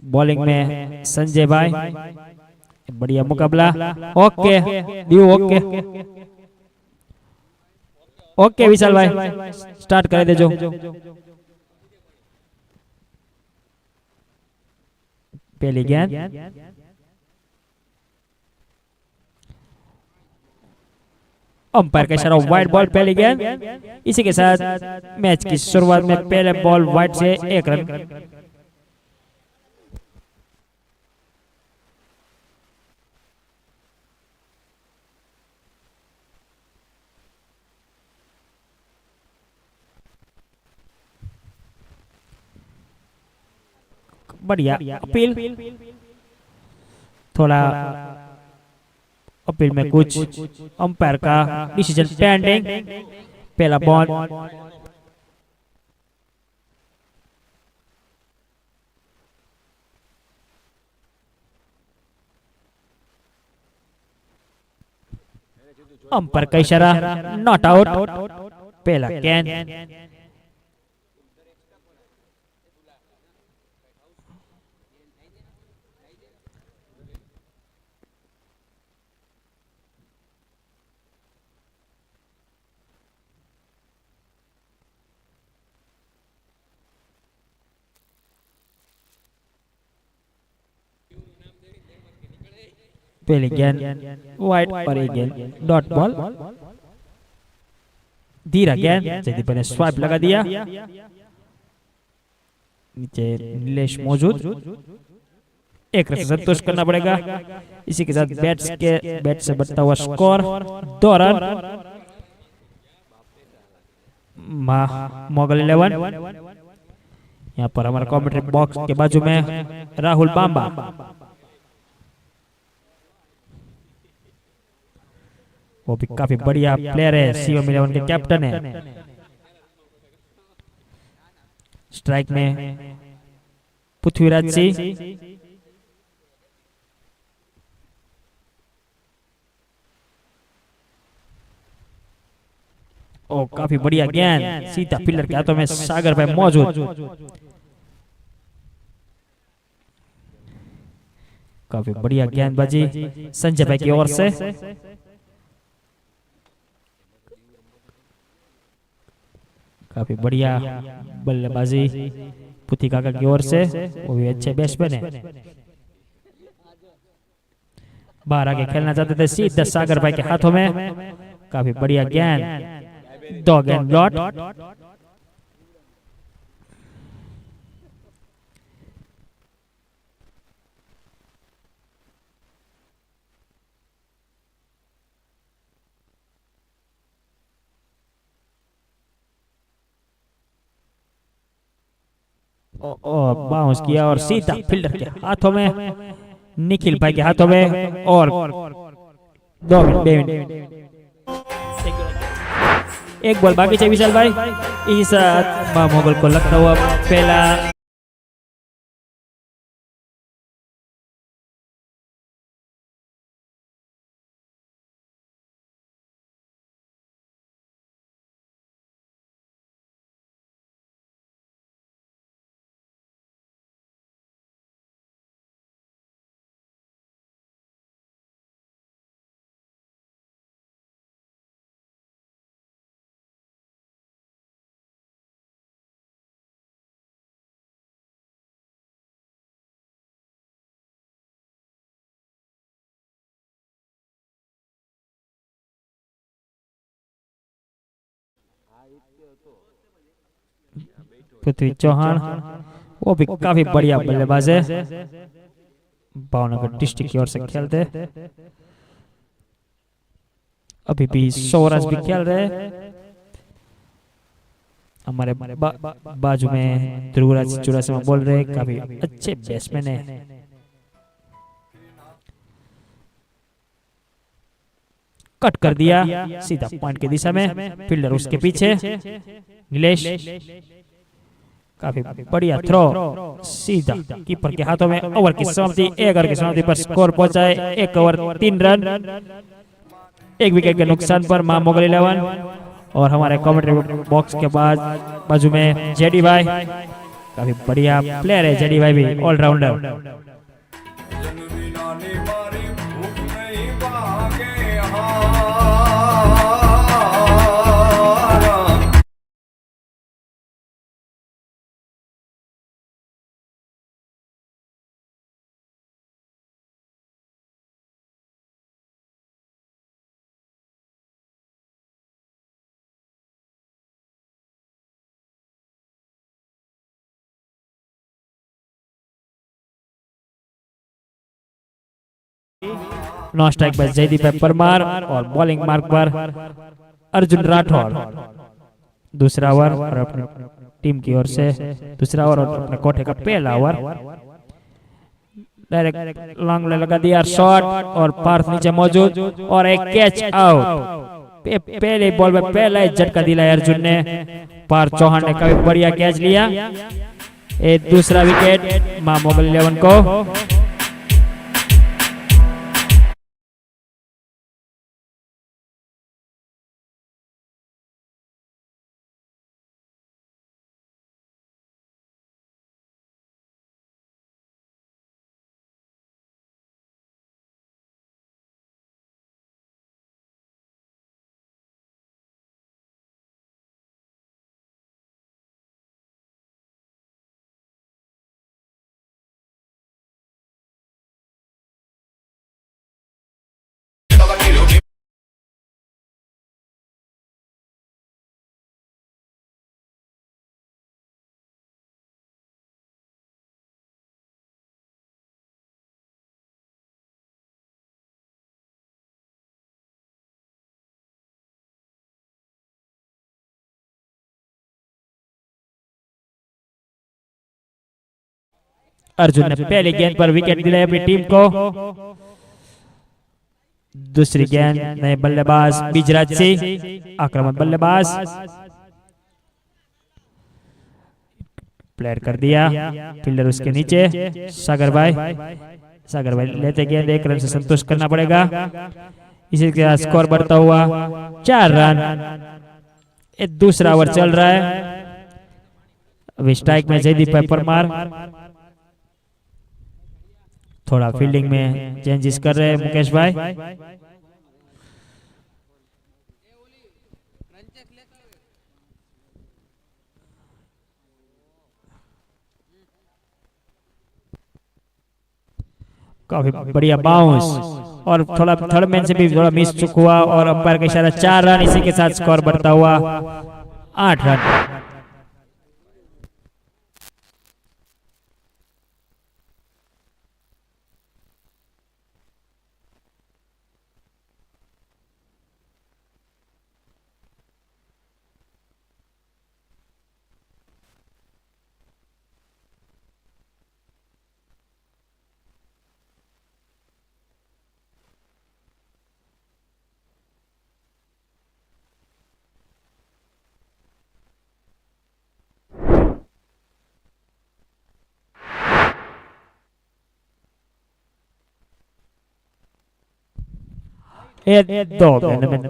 Bowling में संजय भाई, बढ़िया मुकाबला। ओके दीव, ओके ओके विशाल भाई स्टार्ट कर देजो। पहली गेंद, अंपायर का इशारा वाइड बॉल, पहली गेंद। इसी के साथ मैच की शुरुआत में पहले बॉल वाइड से 1 रन। बढ़िया अपील, थोड़ा अपील में कुछ अंपायर का डिसीजन पेंडिंग। पहला बॉल, अंपायर का इशारा नॉट आउट, पहला गेंद। पहली गेंद वाइड और एक गेंद डॉट बॉल। धीरा गेंद, जयदीप ने स्वाइप लगा दिया। नीचे नीलेश मौजूद, 1 रन से संतोष करना पड़ेगा। इसी के साथ बैट से बढ़ता हुआ स्कोर 2 रन। मोगल 11, यहाँ पर हमारा कमेंट्री बॉक्स के बाजू में राहुल बांबा। वो भी काफी बढ़िया प्लेयर है, सीएम 11 के कैप्टन है। स्ट्राइक में पृथ्वीराज सिंह, ओ काफी बढ़िया गेंद, सीधा पिलर के हाथों में सागर भाई मौजूद। काफी बढ़िया गेंदबाजी संजय भाई की ओर से। काफी बढ़िया बल्लेबाजी पुथी काका की ओर से, वो भी अच्छे बैट्समैन है। बाहर आके खेलना चाहते थे, सीधा सागर भाई के हाथों में। काफी बढ़िया गेंद, 2 गेंद लॉट। और बाउंस किया और सीधा फील्डर के हाथों में, निखिल भाई के हाथों में। और 2 मिनट, एक बॉल बाकी चाहिए विशाल भाई। इस मोगल को लगता हुआ पहला पृथ्वी चौहान, वो भी काफी बढ़िया बल्लेबाज है, भावनगर डिस्ट्रिक्ट की ओर से खेलते। अभी भी सौराज भी खेल रहे। हमारे बाजू में ध्रुवराज चुरासी में बोल रहे, काफी अच्छे बैट्समैन है। कट कर दिया सीधा पॉइंट की दिशा में, फील्डर उसके पीछे नीलेश। काफी बढ़िया थ्रो, सीधा कीपर के हाथों में। ओवर की समाप्ति, 1 ओवर की समाप्ति पर स्कोर पहुंचाए 1 ओवर 3 रन, 1 विकेट के नुकसान पर मां मोगल 11। और हमारे कमेंट्री बॉक्स के बाद बाजू में जेडी भाई, काफी बढ़िया प्लेयर है जेडी भाई भी, ऑलराउंडर। नॉन स्ट्राइक पर जयदीप परमार और बॉलिंग मार्क पर अर्जुन राठौर। दूसरा ओवर और अपनी टीम की ओर से दूसरा ओवर और अपने कोठे का पहला ओवर। डायरेक्ट लॉन्ग लगा दिया शॉट और पार्थ नीचे मौजूद और एक कैच आउट। पहले बॉल में पहला झटका दिलाया अर्जुन ने। पार्थ चौहान ने काफी बढ़िया कैच लिया। एक दूसरा विकेट मां मोगल 11 को। अर्जुन ने पहली गेंद पर विकेट दिलाया अपनी टीम को। दूसरी गेंद नए बल्लेबाज बिजराज सिंह, आक्रामक बल्लेबाज, प्लेयर कर दिया। फील्डर उसके नीचे सागर भाई लेते गेंद, 1 रन से संतुष्ट करना पड़ेगा। इसी के साथ स्कोर बढ़ता हुआ 4 रन। एक दूसरा ओवर चल रहा है। अभी स्ट्राइक में जयदीप परमार थोड़ा फील्डिंग में चेंजेस कर रहे हैं मुकेश भाई। काफी बढ़िया बाउंस और थोड़ा थर्ड मैन से भी थोड़ा मिस चुक हुआ और अंपायर का इशारा 4 रन। इसी के साथ स्कोर बढ़ता हुआ 8 रन।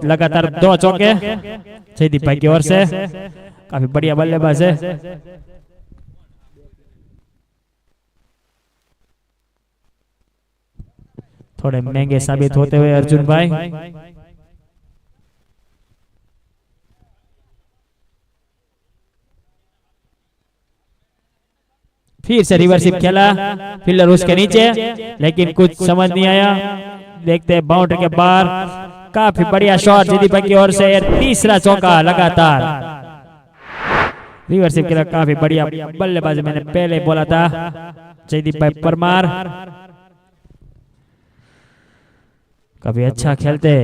लगातार 2 चौके जयदीप भाई की ओर से। काफी बढ़िया बल्लेबाज है। थोड़े महंगे साबित होते हुए अर्जुन भाई। फिर से रिवर्सिप खेला, फील्डर उसके नीचे, लेकिन कुछ समझ नहीं आया। देखते हैं बाउंड्री के बाहर। काफी बढ़िया शॉट जयदीप भाई की ओर से। तीसरा चौका लगातार। रिवर्सिप खेला, काफी बढ़िया बल्लेबाजी मैंने पहले बोला था जयदीप भाई परमार। काफी अच्छा खेलते।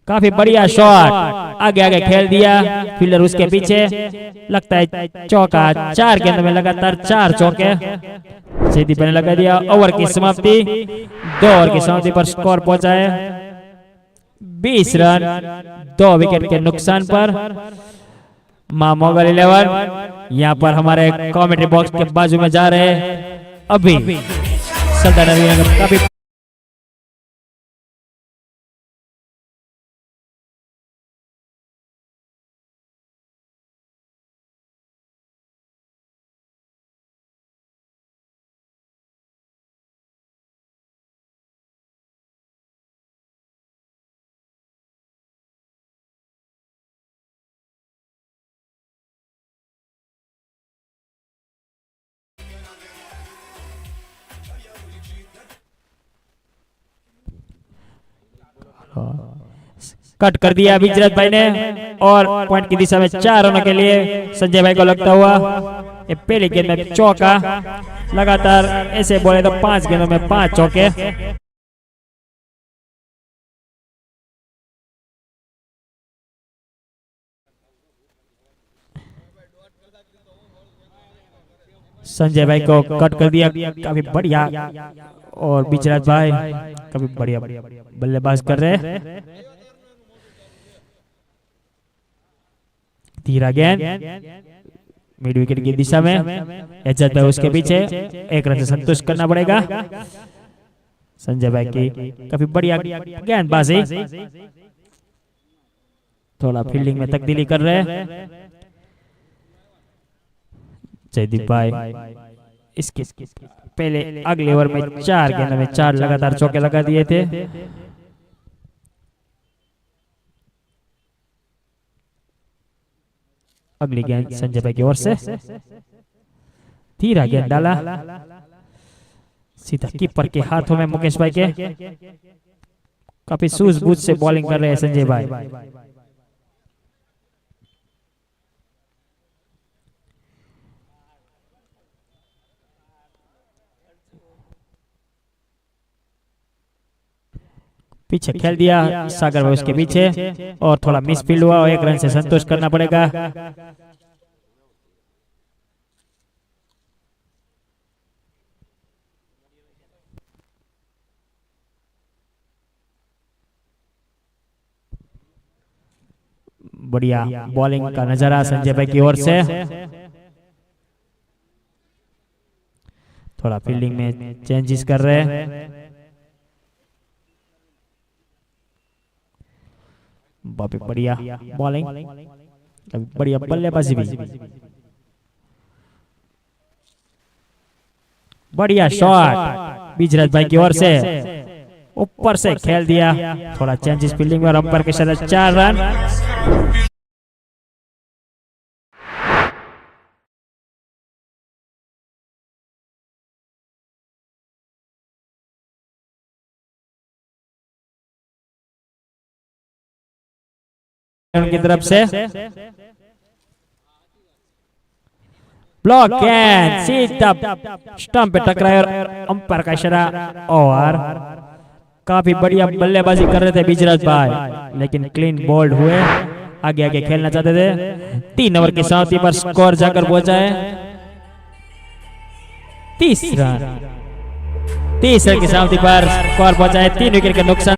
काफी बढ़िया शॉट, आगे आगे खेल दिया, फील्डर उसके पीछे। लगता है चौका। 4 गेंदों में लगातार 4 चौके जयदीप ने लगा दिया। ओवर की समाप्ति, 2 ओवर की समाप्ति पर स्कोर पहुंचा है 20 रन 2 विकेट के नुकसान पर। मां मोगल 11 यहाँ पर हमारे कमेंट्री बॉक्स के बाजू में जा रहे अभी सरदार नवीन काफी कट कर दिया विजरत भाई ने और पॉइंट की दिशा में 4 रनों के लिए संजय भाई को लगता हुआ ये पहली गेंद में चौका। लगातार ऐसे बोले तो 5 गेंदों में 5 चौके। संजय भाई को कट कर दिया, काफी बढ़िया। और विजरत भाई काफी बढ़िया बल्लेबाज कर रहे। तीसरा गेंद मिड विकेट की दिशा में, एजाज भाई उसके पीछे, 1 रन से संतुष्ट करना पड़ेगा। संजय भाई की काफी बढ़िया गेंदबाजी। थोड़ा फील्डिंग में तब्दीली कर रहे जयदीप भाई। इसके पहले अगले ओवर में 4 गेंदों में 4 लगातार चौके लगा दिए थे। अगली गेंद संजय भाई की ओर से, तीसरा गेंद डाला सीधा कीपर के हाथों में। मुकेश भाई के काफी सूझबूझ से बॉलिंग कर रहे हैं संजय भाई। पीछे खेल दिया सागर भाई उसके पीछे और थोड़ा मिस फील्ड हुआ और 1 रन से संतुष्ट करना पड़ेगा। बढ़िया बॉलिंग का नजारा संजय भाई की ओर से। थोड़ा फील्डिंग में चेंजेस कर रहे हैं। बढ़िया बॉलिंग, बढ़िया बल्लेबाजी भी। बढ़िया शॉट विजरत भाई की ओर से, ऊपर से खेल दिया। थोड़ा चेंजेस फील्डिंग में और अंपायर के साथ 4 रन। उनकी तरफ से ब्लॉक कैन सीधा स्टंप पे टकराया और अंपायर का इशारा। और काफी बढ़िया बल्लेबाजी कर रहे थे विजरत भाई, लेकिन क्लीन बोल्ड हुए। आगे आगे खेलना चाहते थे। 3 ओवर की समाप्ति पर स्कोर जाकर पहुंचा है 30 रन। 30 रन की समाप्ति पर स्कोर पहुंचा है 3 विकेट के नुकसान।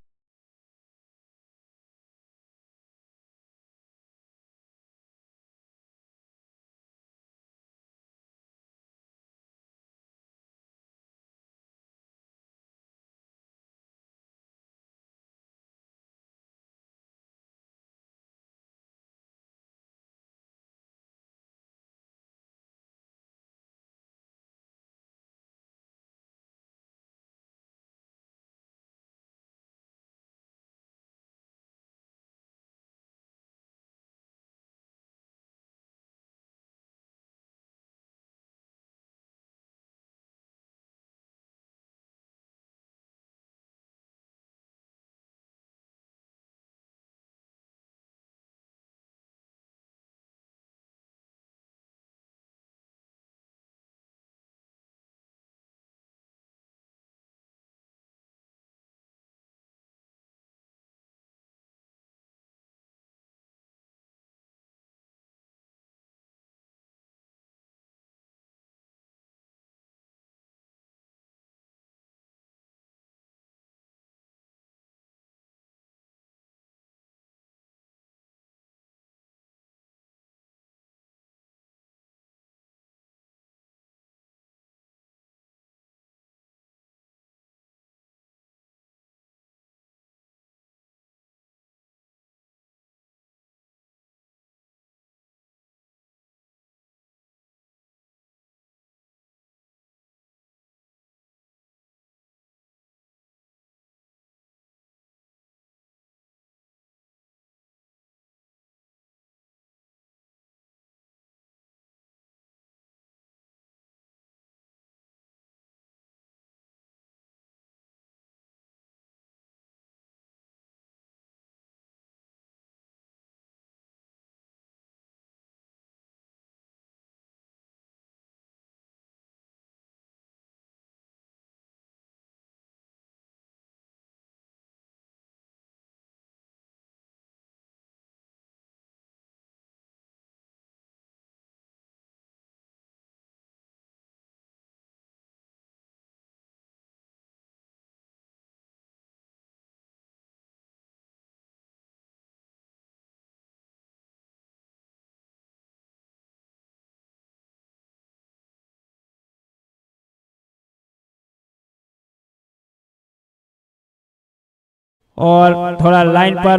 और थोड़ा लाइन पर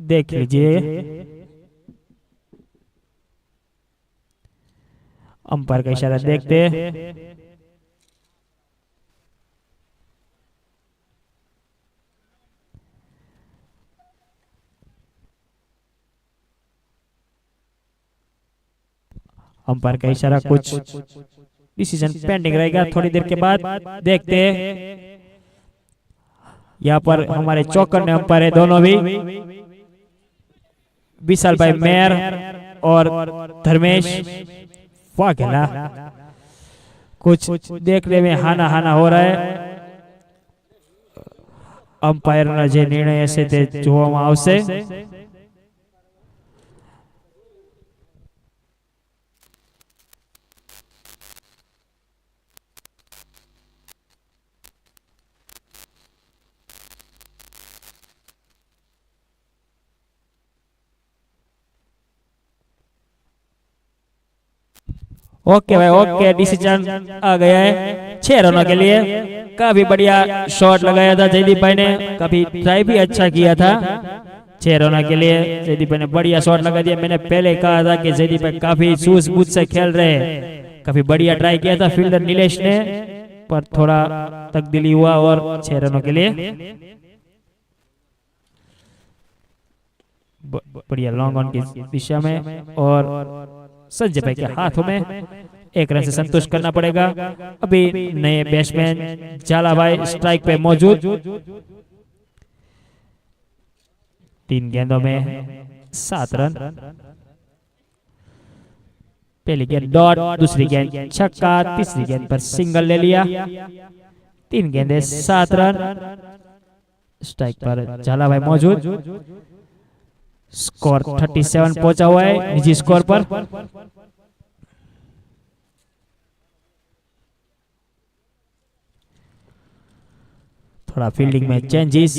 देख लीजिए। अंपायर का इशारा देखते अंपायर का इशारा कुछ डिसीजन पेंडिंग रहेगा थोड़ी देर के बाद। देखते हैं यहाँ पर हमारे चौकर ने अंपायर है दोनों भी, विशाल भाई मेयर और धर्मेश वाघेला। कुछ देखने में हाना हाना हो रहा है। अंपायर ना जे निर्णय हશે તે જોવામાં આવશે। ओके भाई ओके, डिसीजन आ गया है 6 रनों के लिए। काफी बढ़िया शॉट लगाया था जयदीप भाई ने, काफी ट्राई भी अच्छा किया था। 6 रनों के लिए जयदीप भाई ने बढ़िया शॉट लगा दिया। मैंने पहले कहा था कि जयदीप भाई काफी सूझबूझ से खेल रहे हैं, काफी बढ़िया ट्राई किया था फील्डर नीलेश ने, पर थोड़ा तकदीली हुआ और 6 रनों के लिए बढ़िया लॉन्ग ऑन की दिशा में। और संजय भाई के हाथों में 1 रन से संतुष्ट करना पड़ेगा। अभी नए बैट्समैन झाला भाई स्ट्राइक पे मौजूद। 3 गेंदों में 7 रन। पहली गेंद डॉट, दूसरी गेंद छक्का, तीसरी गेंद पर सिंगल ले लिया। 3 गेंदे 7 रन। स्ट्राइक पर झाला भाई मौजूद। स्कोर 37 पहुंचा हुआ है निजी स्कोर पर। थोड़ा फील्डिंग में चेंजेस।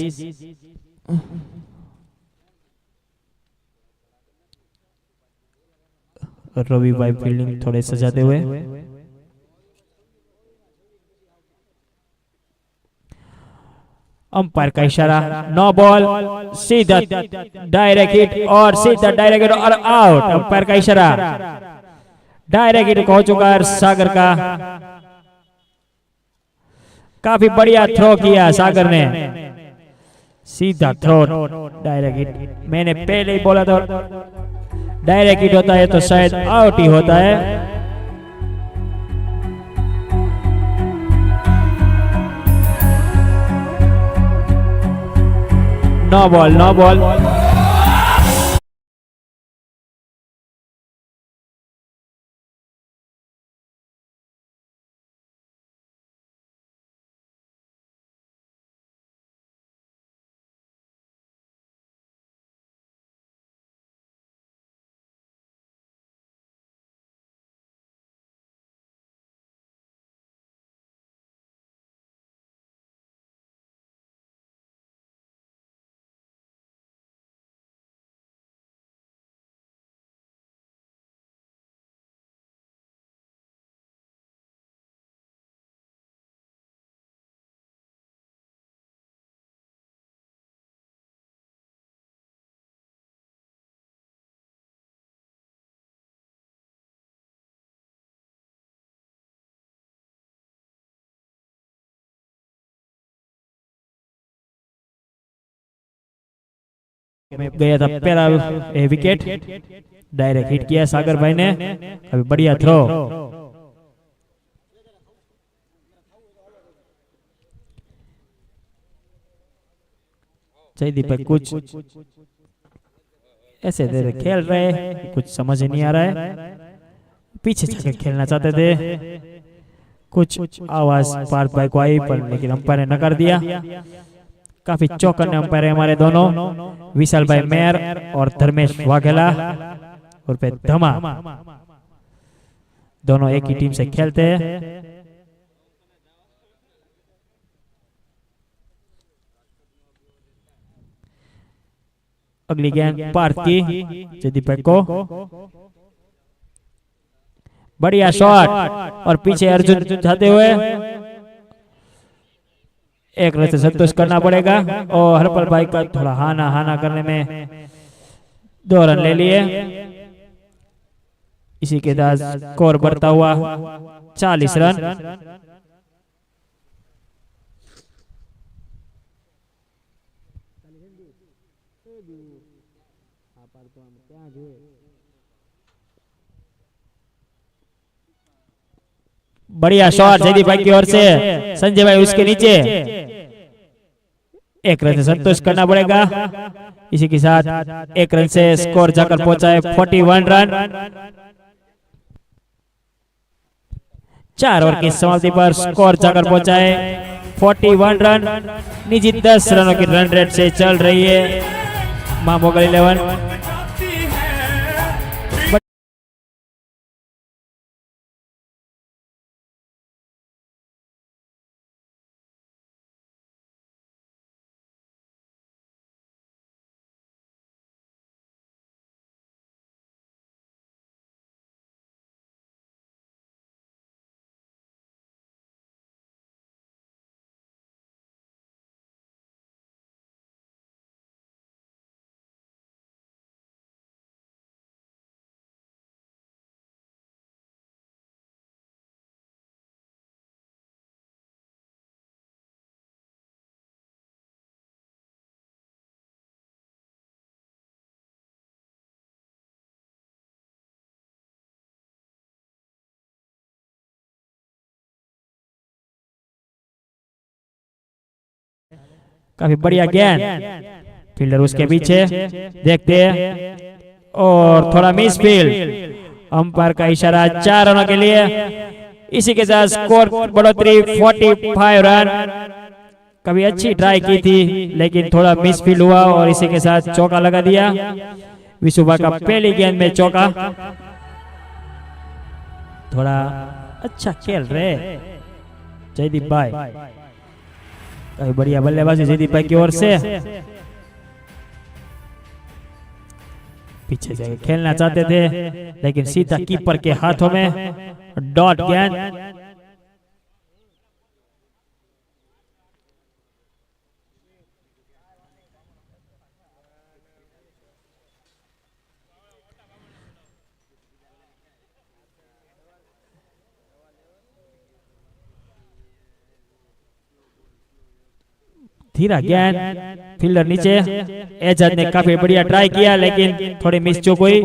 रवि भाई फील्डिंग थोड़े सजाते हुए। अंपायर का इशारा, नो बॉल, सीधा डायरेक्ट हिट और सीधा डायरेक्ट हिट और आउट। अंपायर का इशारा, डायरेक्ट हिट हो चुका है सागर का। काफी बढ़िया थ्रो किया सागर ने, सीधा थ्रो डायरेक्ट हिट। मैंने पहले ही बोला था डायरेक्ट हिट होता है तो शायद आउट ही होता है। No ball, no ball. गया था पहला विकेट, डायरेक्ट हिट किया सागर भाई ने। अभी बढ़िया थ्रो। जयदीप भाई कुछ ऐसे दे खेल रहे, कुछ समझ नहीं आ रहा है। पीछे जाकर खेलना चाहते थे। कुछ आवाज पार्थ भाई को आई पर लेकिन अंपायर ने नकार दिया। काफी चौकन्ने अंपायर है हमारे दोनों, विशाल भाई मेयर और धर्मेश वाघेला और पे धमा। दोनों एक ही टीम से खेलते हैं। अगली गेंद पार्थ की, जयदीप भाई को बढ़िया शॉट और पीछे अर्जुन जाते हुए एक रन से संतोष करना पड़ेगा और हरपल भाई का थोड़ा हाना हाना करने में 2 रन ले लिए। इसी के साथ स्कोर बढ़ता हुआ 40 रन। बढ़िया शॉट जयदीप भाई की ओर से, संजय भाई उसके नीचे। 1 रन से संतोष करना पड़ेगा। इसी के साथ 1 रन से स्कोर जाकर पहुंचा है 41 रन। 4 ओवर की समाप्ति पर स्कोर जाकर पहुंचा है 41 रन। निजी 10 रनों की रन रेट से चल रही है मां मोगल 11। काफी बढ़िया गेंद, फील्डर उसके पीछे, देखते हैं और थोड़ा मिस फील्ड। अंपायर का इशारा 4 रनों के लिए। इसी के साथ स्कोर बढ़ोतरी 45 रन। कभी अच्छी ट्राई की थी लेकिन थोड़ा मिस फील्ड हुआ और इसी के साथ चौका लगा दिया। विशुभा का पहली गेंद में चौका। थोड़ा अच्छा खेल रहे जयदीप भाई, काफी बढ़िया बल्लेबाजी जयदीप भाई की ओर से। पीछे जाके खेलना चाहते थे लेकिन सीधा कीपर के हाथों में डॉट गेंद। धीरा गेंद, फील्डर नीचे। एजाज ने काफी बढ़िया ट्राई किया लेकिन थोड़ी मिस चूक हुई।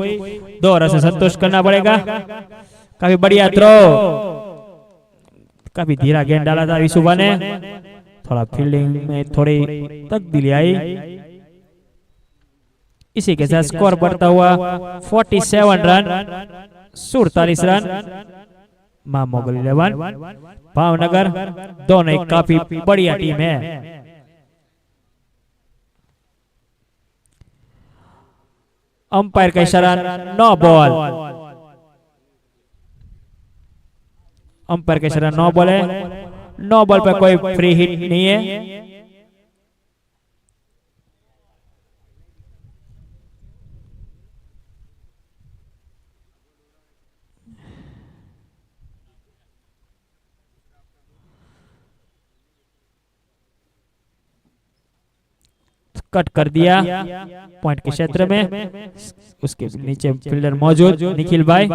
2 रन से संतोष करना पड़ेगा। काफी बढ़िया थ्रो, काफी धीरा गेंद डाला था विशुभा ने। थोड़ा फील्डिंग में थोड़ी तब्दीली आई। इसी के साथ स्कोर बढ़ता हुआ 47 रन, 47 रन। मां मोगल 11 भावनगर दोनों एक काफी बढ़िया टीम है। अंपायर का इशारा 9 बॉल। अंपायर का इशारा 9 बॉल है। 9 बॉल पर कोई फ्री हिट नहीं है। कट कर दिया पॉइंट के क्षेत्र में। उसके नीचे फील्डर मौजूद निखिल भाई।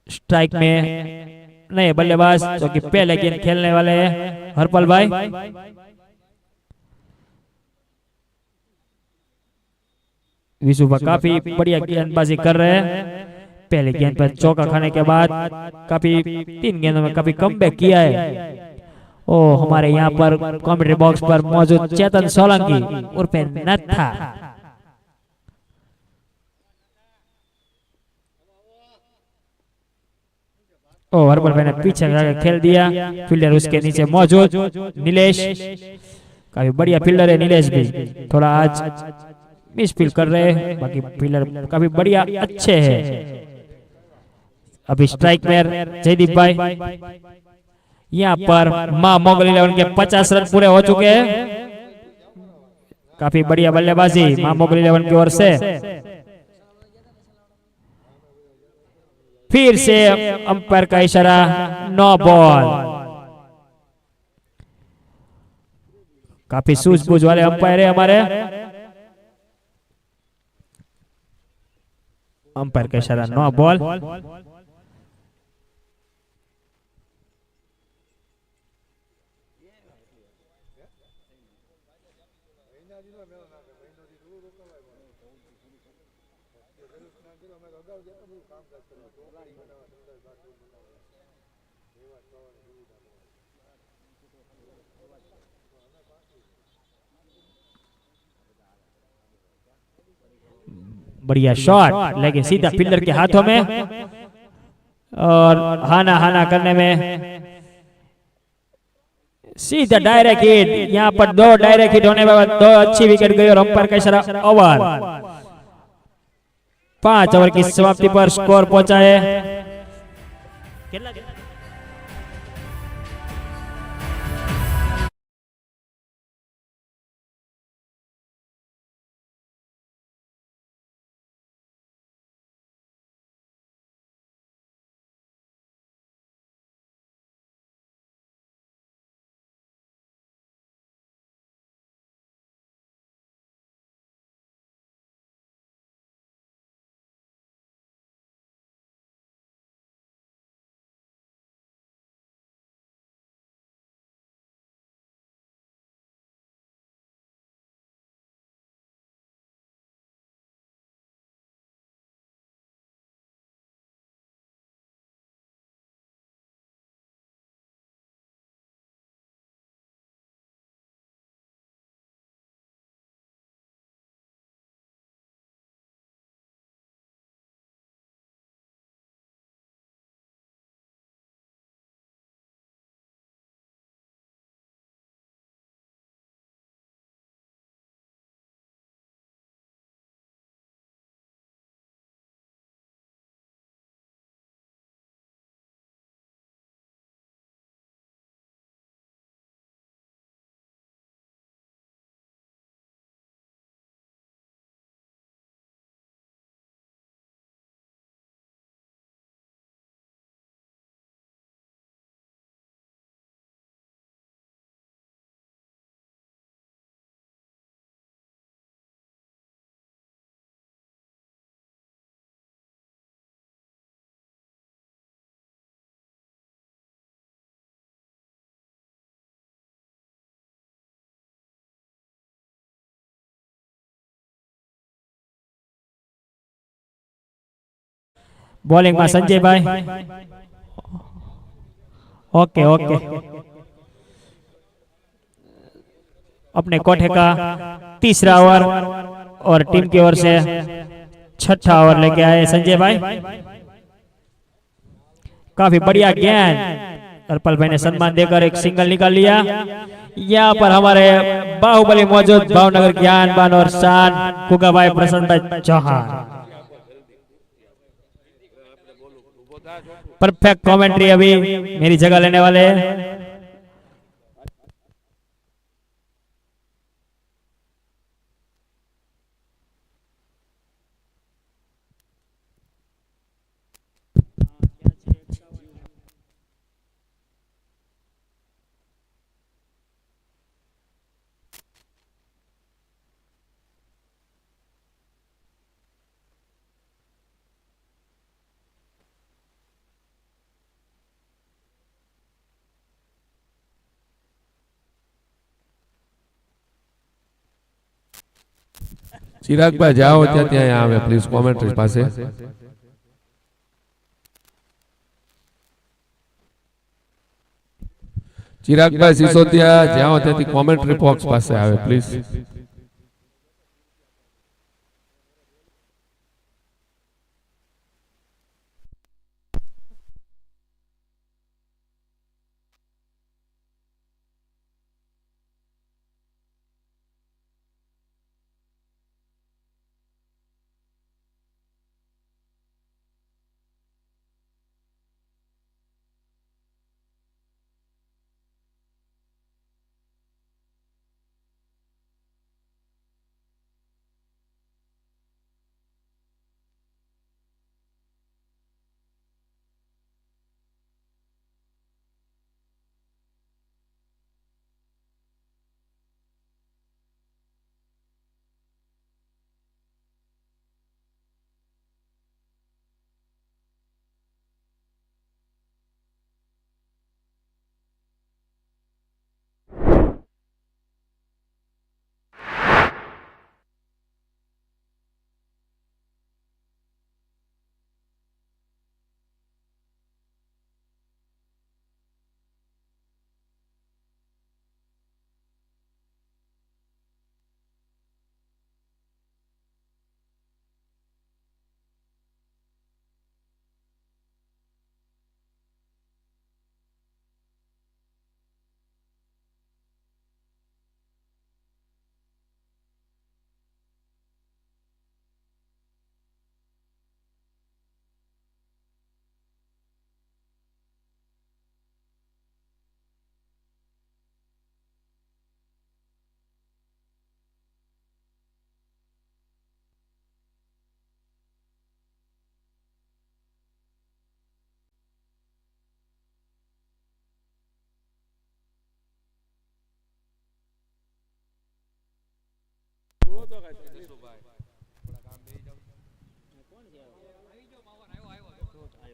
स्ट्राइक में नए बल्लेबाज जो कि पहले गेंद खेलने वाले हैं हरपल भाई। विशुभा काफी बढ़िया गेंदबाजी कर रहे हैं। पहले गेंद पर चौका खाने के बाद काफी 3 गेंदों में काफी कमबैक किया है। ओ हमारे यहाँ पर कमेंट्री बॉक्स पर मौजूद चेतन सोलंकी उर्फ नत्था। ओ हरपल भाई ने पीछे खेल दिया। फील्डर उसके नीचे मौजूद नीलेश, काफी बढ़िया फील्डर है नीलेश भी। थोड़ा आज मिस फील्ड कर रहे हैं, बाकी फील्डर काफी बढ़िया अच्छे हैं। अभी स्ट्राइक में जयदीप भाई। यहाँ पर मां मोगल 11 के 50 रन पूरे हो चुके हैं। काफी बढ़िया बल्लेबाजी मां मोगल 11 की ओर से। फिर से अंपायर का इशारा 9 बॉल। काफी सूझबूझ वाले अंपायर है हमारे। अंपायर का इशारा नो बॉल। बढ़िया शॉट लेकिन सीधा फील्डर के हाथों में, और हाना हाना करने में सीधा डायरेक्ट हिट। यहाँ पर 2 डायरेक्ट हिट होने के बाद 2 अच्छी विकेट गई और अंपायर का इशारा ओवर। 5 ओवर की समाप्ति पर स्कोर पहुंचा है। बॉलिंग में संजय भाई। ओके ओके, अपने कोठे का तीसरा ओवर और टीम की ओर से छठा ओवर लेके आए संजय भाई। काफी बढ़िया गेंद, अर्पल भाई ने सम्मान देकर एक सिंगल निकाल लिया। यहाँ पर हमारे बाहुबली मौजूद, भावनगर ज्ञान बान और शान कुका भाई प्रसन्न भाई चौहान। परफेक्ट कमेंट्री अभी मेरी जगह लेने वाले हैं। चिराग भाई जाओ त्या त्या आवे प्लीज कमेंट्री पासे। चिराग भाई सिसोदिया जाओ त्या कमेंट्री बॉक्स पासे आवे प्लीज।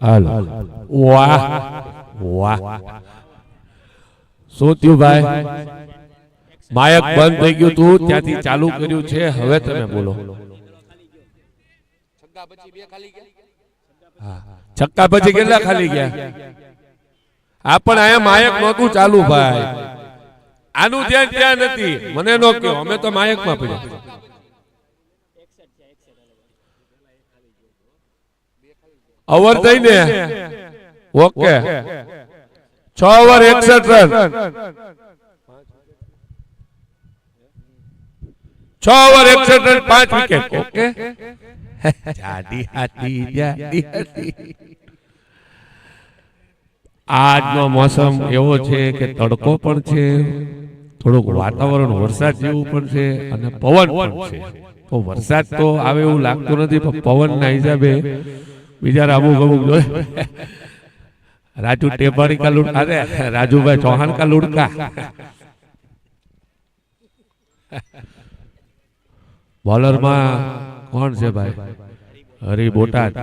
હાલ વાહ વાહ શું થયું ભાઈ માયક બંધ થઈ ગયું તું ત્યાંથી ચાલુ કર્યું છે હવે તમે બોલો છક્કા પછી કેટલા ખાલી ગયા આ પણ આયા માયક નહોતું ચાલુ ભાઈ આનું ધ્યાન ત્યાં નથી મને નો કહો અમે તો માયક માં પડ્યા ઓવર થઈ ને okay 6 over 61 run 6 over 61 run 5 wicket okay જાડી હાથી આજનો મોસમ એવો છે કે તડકો પણ છે થોડુંક વાતાવરણ વરસાદ જેવું પણ છે અને પવન પણ છે તો વરસાદ તો આવે એવું લાગતું નથી પણ પવનના હિસાબે બીજા અમુક રાજુ ટેપારી કા લુડકા અરે રાજુભાઈ ચૌહાણ કા લુડકા બોલર માં કોણ છે ભાઈ હરી બોટાદ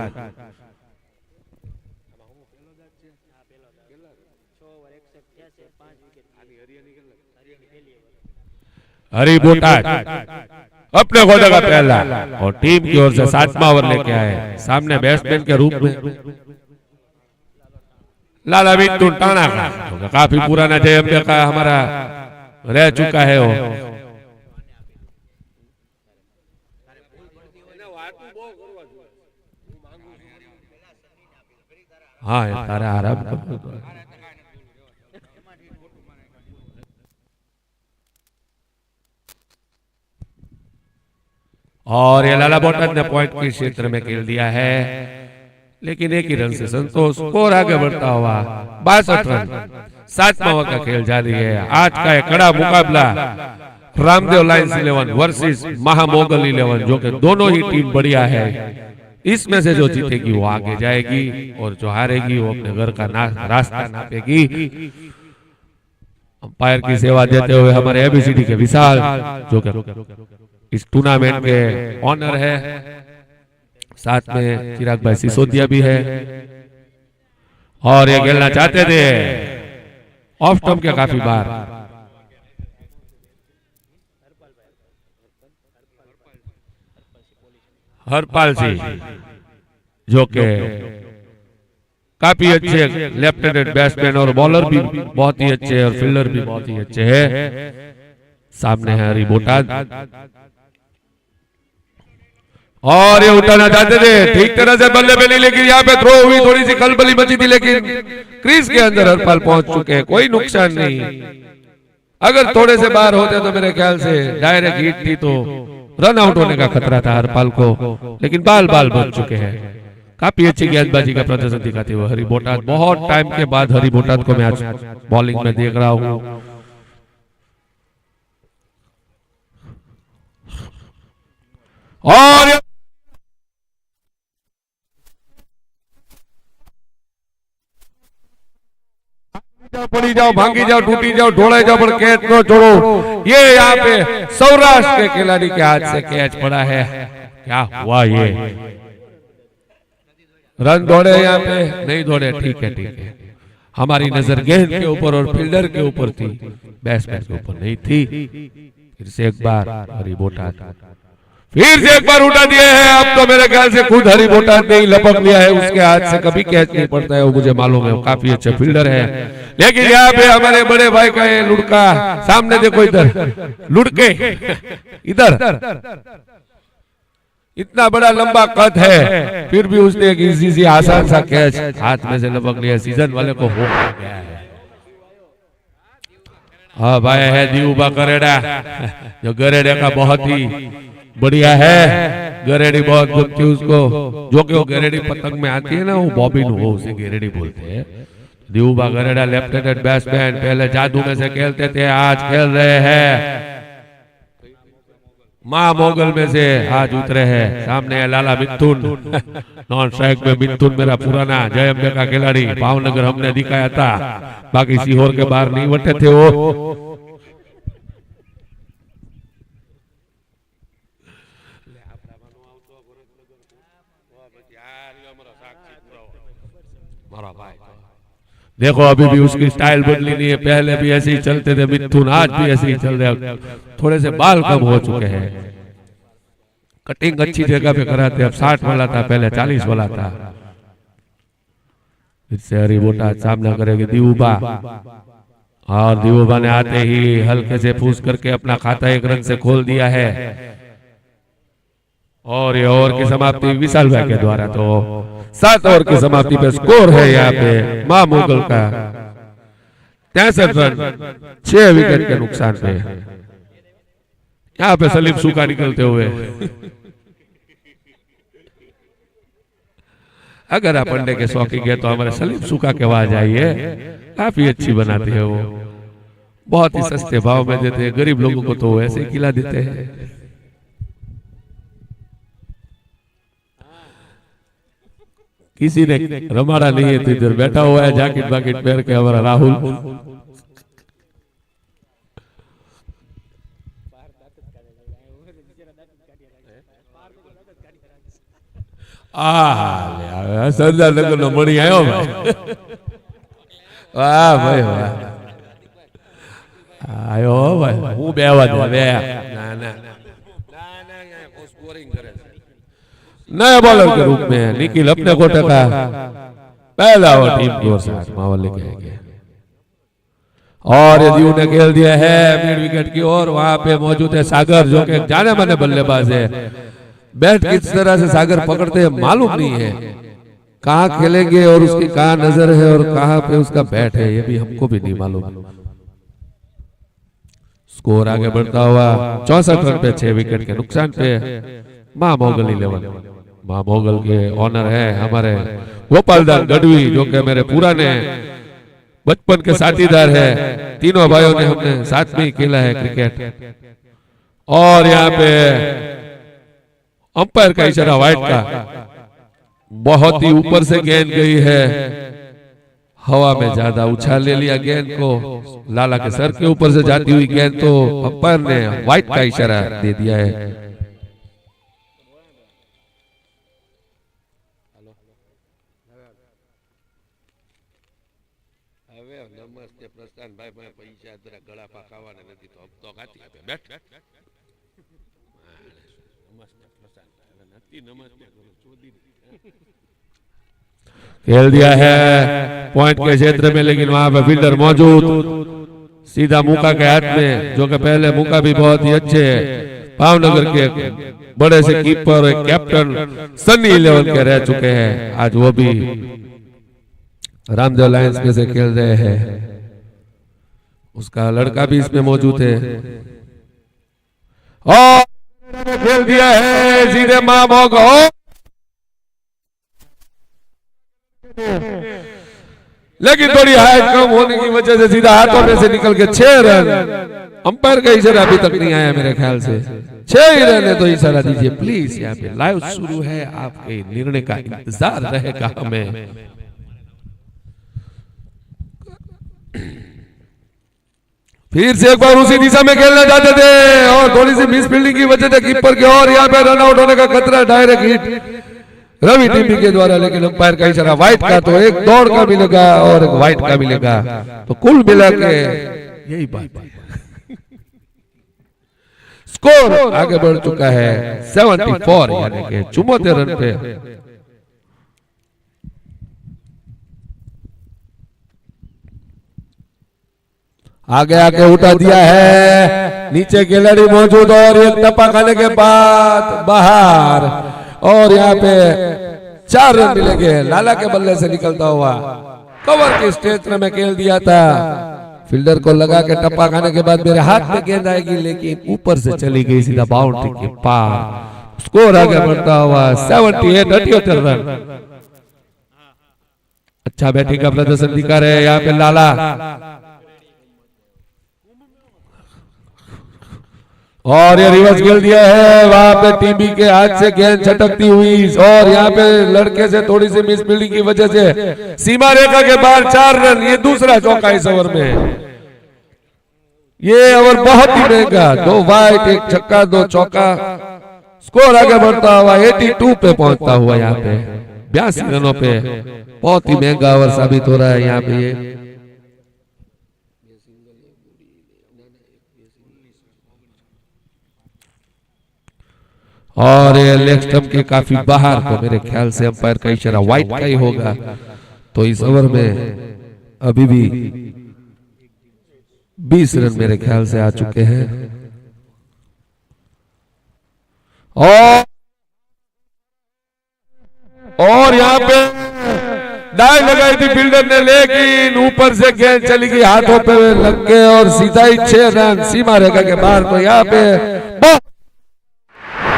हरी बोटाद अपने को जगह पहला और टीम की ओर से 7वां ओवर लेके आए सामने बैट्समैन के रूप में लाला बिट्टू टाणा का तो काफी पुराना जय अंबे का हमारा रह चुका है वो हाँ तारा आराम और ये लाला बोटाद ने पॉइंट के क्षेत्र में खेल दिया है लेकिन एक ही रन से संतोष स्कोर आगे बढ़ता हुआ 62 रन 7वां ओवर का खेल जारी है आज का एक कड़ा मुकाबला रामदेव लायंस 11 वर्सेस महामोगल 11 जो कि दोनों ही टीम बढ़िया है इसमें से जो जीतेगी वो आगे जाएगी और जो हारेगी वो अपने घर का रास्ता नापेगी अंपायर की सेवा देते हुए हमारे एबीसीडी के विशाल जो कि इस टूर्नामेंट के ऑनर है साथ में चिराग भाई सिसोदिया भी है और ये खेलना चाहते थे ऑफ स्टंप के काफी बार हरपाल सिंह जो के काफी अच्छे लेफ्ट हैंडेड बैट्समैन और बॉलर भी बहुत ही अच्छे और फील्डर भी बहुत ही अच्छे हैं सामने है हरी बोटाद और ये उठाना चाहते थे ठीक तरह से बल्ले पे नहीं लेकिन यहाँ पे थ्रो हुई थोड़ी सी खलबली मची थी लेकिन क्रीज के अंदर हरपाल पहुंच चुके हैं कोई नुकसान नहीं अगर थोड़े से बाहर होते तो मेरे ख्याल से डायरेक्ट हिट थी तो रन आउट होने का खतरा था हरपाल को लेकिन बाल बाल बन चुके हैं काफी अच्छी गेंदबाजी का प्रदर्शन दिखाते हुए हरी बोटाद बहुत टाइम के बाद हरी बोटाद को मैं आज बॉलिंग में देख रहा हूँ और पड़ी जाओ भांगी जाओ टूटी जाओ ढोले जाओ पर कैच न छोड़ो ये यहाँ पे सौराष्ट्र के खिलाड़ी के हाथ से कैच पड़ा है क्या हुआ ये रन दौड़े यहाँ पे नहीं दौड़े ठीक है हमारी नजर गेंद के ऊपर और फील्डर के ऊपर थी बैट्समैन के ऊपर नहीं थी फिर से एक बार हरी बोटाद फिर से एक बार उठा दिया है अब तो मेरे ख्याल से खुद हरी बोटाद ने ही लपक लिया है उसके हाथ से कभी कैच नहीं पड़ता है वो मुझे मालूम है वो काफी अच्छे फील्डर है लेकिन यहाँ पे हमारे बड़े भाई का ये लुड़का सामने देखो इधर लुड़के इधर इतना बड़ा लंबा कद है फिर भी उसने एक इजी सी आसान सा कैच हाथ में से लपक लिया सीजन वाले को हो गया है हाँ भाई है दीऊबा गरेड़ा जो गरेड़े का बहुत ही बढ़िया है गरेड़ी बहुत गुप्ती उसको जो कि वो गरेड़ी पतंग में आती है ना वो बॉबिन वो उसे गरेड़ी बोलते हैं दीऊबा गरेड़ा लेफ्ट हैंडेड बैट्समैन पहले जादू में से खेलते थे आज खेल रहे हैं मां मोगल में से आज उतरे हैं सामने है लाला मिथुन नॉन स्ट्राइक में मिथुन मेरा पुराना जय अंबे का खिलाड़ी भावनगर हमने दिखाया था बाकी सीहोर के बाहर नहीं बटे थे वो देखो अभी भी उसकी स्टाइल बदली नहीं है, पहले भी ऐसे ही चलते थे मिथुन, आज भी ऐसे ही चल रहे, थोड़े से बाल कम हो चुके हैं, कटिंग अच्छी जगह पे कराते, अब 60 वाला था पहले 40 वाला था। इससे हरी बोटा सामना करेगी दिवुबा, और दिवुबा ने आते ही हल्के से फूस करके अपना खाता 1 रन से खोल दिया है, और ये ओवर की समाप्ति विशाल भाई के द्वारा। तो 7 ओवर की समाप्ति पे स्कोर है यहाँ पे मां मुगल का 63 रन 6 विकेट के नुकसान पे। यहाँ पे सलीम सूखा निकलते हुए, अगर आप अंडे के शौकीन है तो हमारे सलीम सूखा के वहां जाइए, काफी अच्छी बनाते हैं वो, बहुत ही सस्ते भाव में देते हैं, गरीब लोगों को तो वैसे ही खिला देते हैं। किसी ने रमाड़ा नहीं है तो इधर बैठा हुआ है जैकेट बाकेट पहन के हमारा राहुल। सरदार नगर नो मणी आयो भाई, वाह भाई वाह, आयो भाई हूँ बेवा दे बे ना ना स्कोरिंग करे नया बॉलर के रूप में निखिल अपने कोटे का पहला ओवर टीम की ओर से मावल लेके आएंगे, और यदि उन्हें खेल दिया है मिड विकेट की ओर, वहां पे मौजूद है सागर जो कि जाने माने बल्लेबाज है। बैट किस तरह से सागर पकड़ते हैं मालूम नहीं है, कहां खेलेंगे और उसकी कहां नजर है और कहां पे उसका बैट है ये भी हमको भी नहीं मालूम। स्कोर आगे बढ़ता हुआ 64 रन पे 6 विकेट के नुकसान पे मां मोगल 11। मां मोगल के ऑनर है हमारे गोपालदास गढ़वी जो कि मेरे पुराने बचपन के साथीदार है, तीनों भाइयों ने हमने साथ में ही खेला है क्रिकेट। और यहाँ पे अंपायर का इशारा व्हाइट का, बहुत ही ऊपर से गेंद गई है, हवा में ज्यादा उछाल ले लिया गेंद को, लाला के सर के ऊपर से जाती हुई गेंद, तो अंपायर ने व्हाइट का इशारा दे दिया है। खेल दिया है पॉइंट के क्षेत्र में, लेकिन वहां पर फील्डर मौजूद, सीधा मुका के हाथ में, जो कि पहले मुका भी बहुत ही अच्छे भावनगर के बड़े से कीपर और कैप्टन सनी 11 के रह चुके हैं, आज वो भी रामदेव लायंस में से खेल रहे हैं, उसका लड़का भी इसमें मौजूद है। और खेल दिया है सीधे मां मोगो, लेकिन थोड़ी हाइट कम होने की वजह से सीधा हाथों में से निकल के 6 रन। अंपायर का इशारा अभी तक नहीं आया मेरे ख्याल से, 6 ही रन है तो इशारा दीजिए प्लीज। यहाँ पे लाइव शुरू है, आपके निर्णय का इंतजार रहेगा हमें। फिर से एक बार उसी दिशा में खेलना चाहते थे और थोड़ी सी मिस फील्डिंग की वजह से कीपर के, और यहाँ पे रन आउट होने का खतरा, डायरेक्ट हिट रवि टीपी के द्वारा, लेकिन अंपायर का इशारा व्हाइट का, तो एक दौड़ का मिलेगा और एक व्हाइट का मिलेगा, तो कुल मिला के यही बात है। स्कोर आगे बढ़ चुका है 74 यानी कि 74 रन पे। आगे आके उठा दिया है, नीचे खिलाड़ी मौजूद और एक टप्पा खाने के बाद बाहर, और यहाँ पे 4 रन मिलेंगे लाला के बल्ले से निकलता हुआ। कवर के क्षेत्र में खेल दिया था, फील्डर को लगा के टप्पा खाने के बाद मेरे हाथ में गेंद आएगी, लेकिन ऊपर से चली गई सीधा बाउंड्री के पार। स्कोर आगे बढ़ता हुआ 78 रन। अच्छा बैटिंग का प्रदर्शन दिखा रहे हैं यहाँ पे लाला, और ये रिवर्स खेल दिया है, वहां पे टीबी के हाथ से गेंद छटकती हुई, और यहाँ पे लड़के से थोड़ी सी मिस फील्डिंग की वजह से सीमा रेखा के बाहर 4 रन। ये दूसरा चौका इस ओवर में, ये ओवर बहुत ही महंगा, 2 वाइड 1 छक्का 2 चौका, स्कोर आगे बढ़ता हुआ 82 पे पहुंचता हुआ यहाँ पे 82 रनों पे बहुत ही महंगा ओवर साबित हो रहा है यहाँ पे ये। और ये लेग स्टंप के काफी बाहर, तो मेरे ख्याल से अंपायर का इशारा वाइड का ही होगा। तो इस ओवर में अभी भी 20 रन मेरे ख्याल से आ चुके हैं। और यहाँ पे डाई लगाई थी फील्डर ने, लेकिन ऊपर से गेंद चली गई, हाथों पे लग गए और सीधा ही 6 रन सीमा रेखा के बाहर। तो यहाँ पे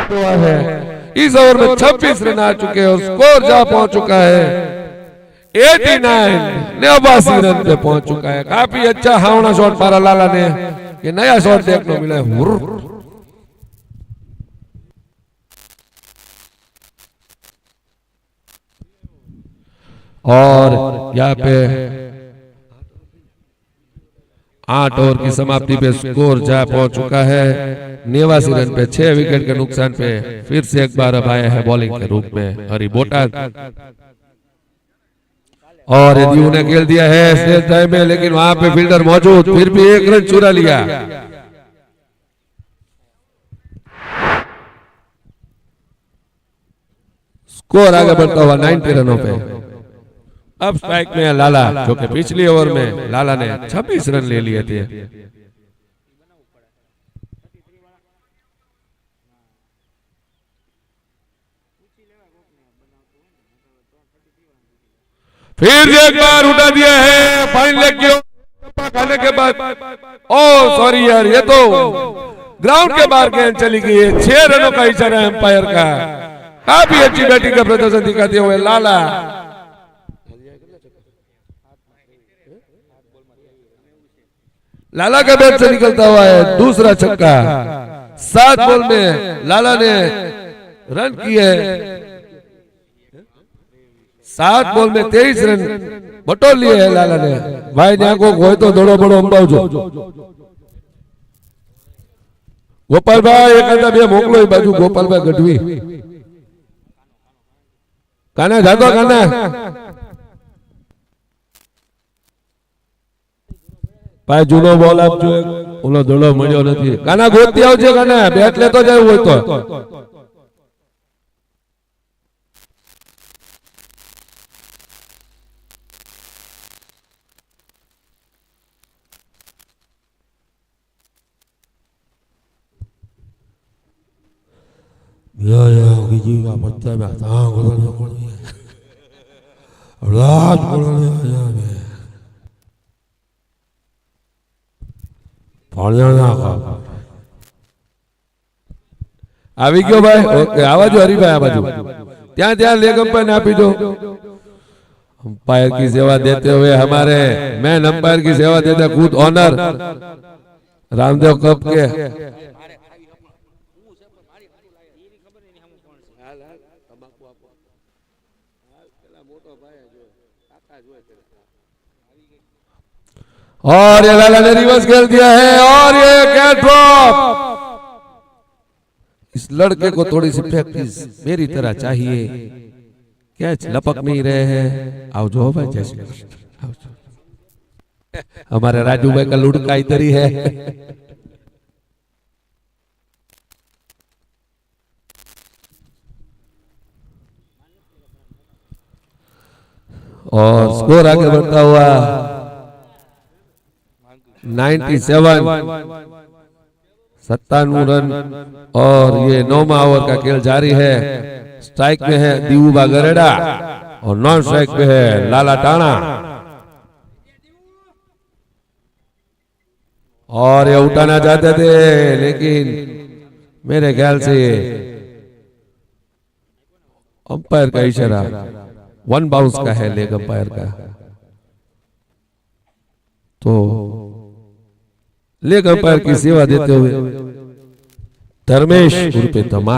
है इस ओवर में 26 रन आ चुके हैं और स्कोर जा पहुंच चुका है 89 रन पे पहुंच चुका है। काफी अच्छा हावड़ा शॉट मारा लाला ने, ये नया शॉट देखने को मिला है। और यहाँ पे 8 ओवर की समाप्ति पे स्कोर जा पहुंच चुका है 89 रन पे 6 विकेट के नुकसान पे। फिर से एक बार अब आया है बॉलिंग के रूप में हरी बोटाद। और यदि उन्हें खेल दिया है स्टेज टाइम में, लेकिन वहां पे फील्डर मौजूद, फिर भी 1 रन चुरा लिया। स्कोर आगे बढ़ता हुआ 90 रनों पे। अब स्ट्राइक में है लाला, जो कि पिछली ओवर में लाला ने 26 रन ले लिए थे। फिर एक बार उठा दिया है फाइन लेग के खाने के बाद। ओ सॉरी यार, ये तो ग्राउंड के बाहर गेंद चली गई है। 6 रनों का इशारा एम्पायर का। काफी अच्छी बैटिंग का प्रदर्शन दिखाते हुए लाला। लाला का बैट से निकलता हुआ है दूसरा छक्का। 7 बॉल में लाला ने रन किए। 7 बॉल में 23 रन बटोर लिए है लाला ने। भाई ने आंखों को तो दौड़ो बड़ो अंबावजो। गोपाल भाई एक बे मोकलो बाजू गोपाल भाई गढ़वी काना जातो काना भाई जूनो बॉल आपजो। ओलो दौड़ो मळ्यो નથી કાના ગોતી આવજે કાના, બેટ લેતો જાય હોય તો। या બીજી વા પડતા મે તા ગોળો કોણી રાત ગોળો આયા મે આવી ગયો ભાઈ। ઓકે આવાજો હરીભાઈ આ બાજુ ત્યાં ત્યાં લેગ अंपायर ने આપી दो। अंपायर की सेवा देते हुए हमारे मैन अंपायर की सेवा देते खुद ऑनर रामदेव कप के और ये लाला ने रिवर्स खेल दिया है और ये कैच ड्रॉप। इस लड़के को थोड़ी सी प्रैक्टिस मेरी तरह चाहिए। कैच लपक नहीं रहे हैं। आओ जो भाई जैसे हमारे राजू भाई का लुड़का इधर ही है। और स्कोर आगे बढ़ता हुआ 97 रन। और ये 9वां ओवर का खेल जारी है। स्ट्राइक में है दीवूबा गरेड़ा और नॉन स्ट्राइक पे है लाला टाणा। और ये उठाना चाहते थे, लेकिन मेरे ख्याल से अंपायर का इशारा 1 बाउंस का है लेग अंपायर का। तो लेग अंपायर की सेवा देते हुए धर्मेश उर्फे तमा।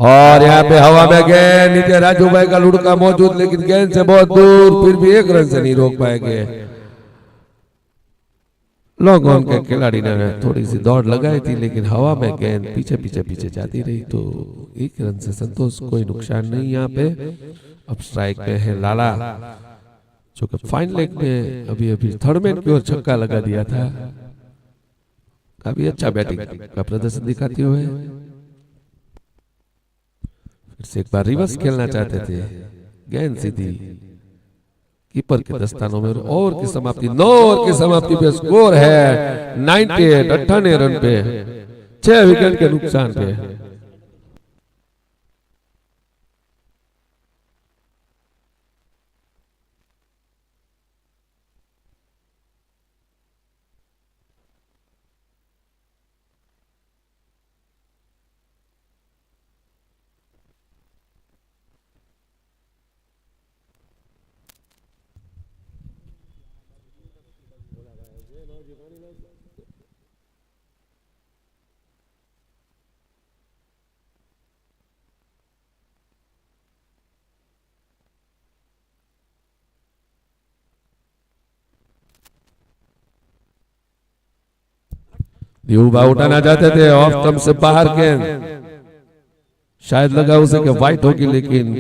और यहाँ पे हवा में गेंद, नीचे राजू भाई का लुड़का मौजूद, लेकिन गेंद से बहुत दूर, फिर भी 1 रन से नहीं रोक पाएंगे। लॉन्ग ऑन के खिलाड़ी ने थोड़ी सी दौड़ लगाई थी, लेकिन हवा में गेंद पीछे पीछे पीछे जाती रही, तो 1 रन से संतोष, कोई नुकसान नहीं यहाँ पे। अब स्ट्राइक पे है लाला, जो कि फाइन लेग में अभी अभी थर्ड मैन की ओर छक्का लगा दिया था। काफी अच्छा बैटिंग का प्रदर्शन दिखाते हुए फिर से एक बार रिवर्स खेलना चाहते थे। गेंद सीधी कीपर के दस्तानों में, ओवर की समाप्ति 9 ओवर की समाप्ति पे स्कोर है 98 रन पे, 6 विकेट के नुकसान पे। यूबा उठाना चाहते थे, ऑफ स्टंप से बाहर गेंद, शायद लगा उसे कि वाइट होगी, लेकिन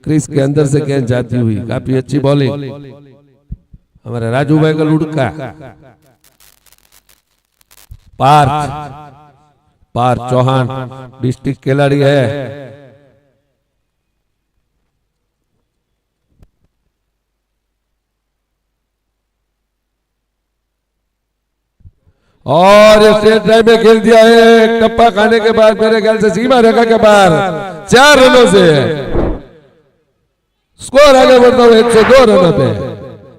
क्रीज के अंदर से गेंद जाती हुई। काफी अच्छी बॉलिंग हमारे राजू भाई का लुढ़का। पार्थ चौहान डिस्ट्रिक्ट खिलाड़ी है। और स्ट्रेट ड्राइव में खेल दिया है, टप्पा खाने के बाद मेरे ख्याल से सीमा रेखा के बाहर 4 रनों से स्कोर आगे बढ़ता हुआ 102 रनों पे।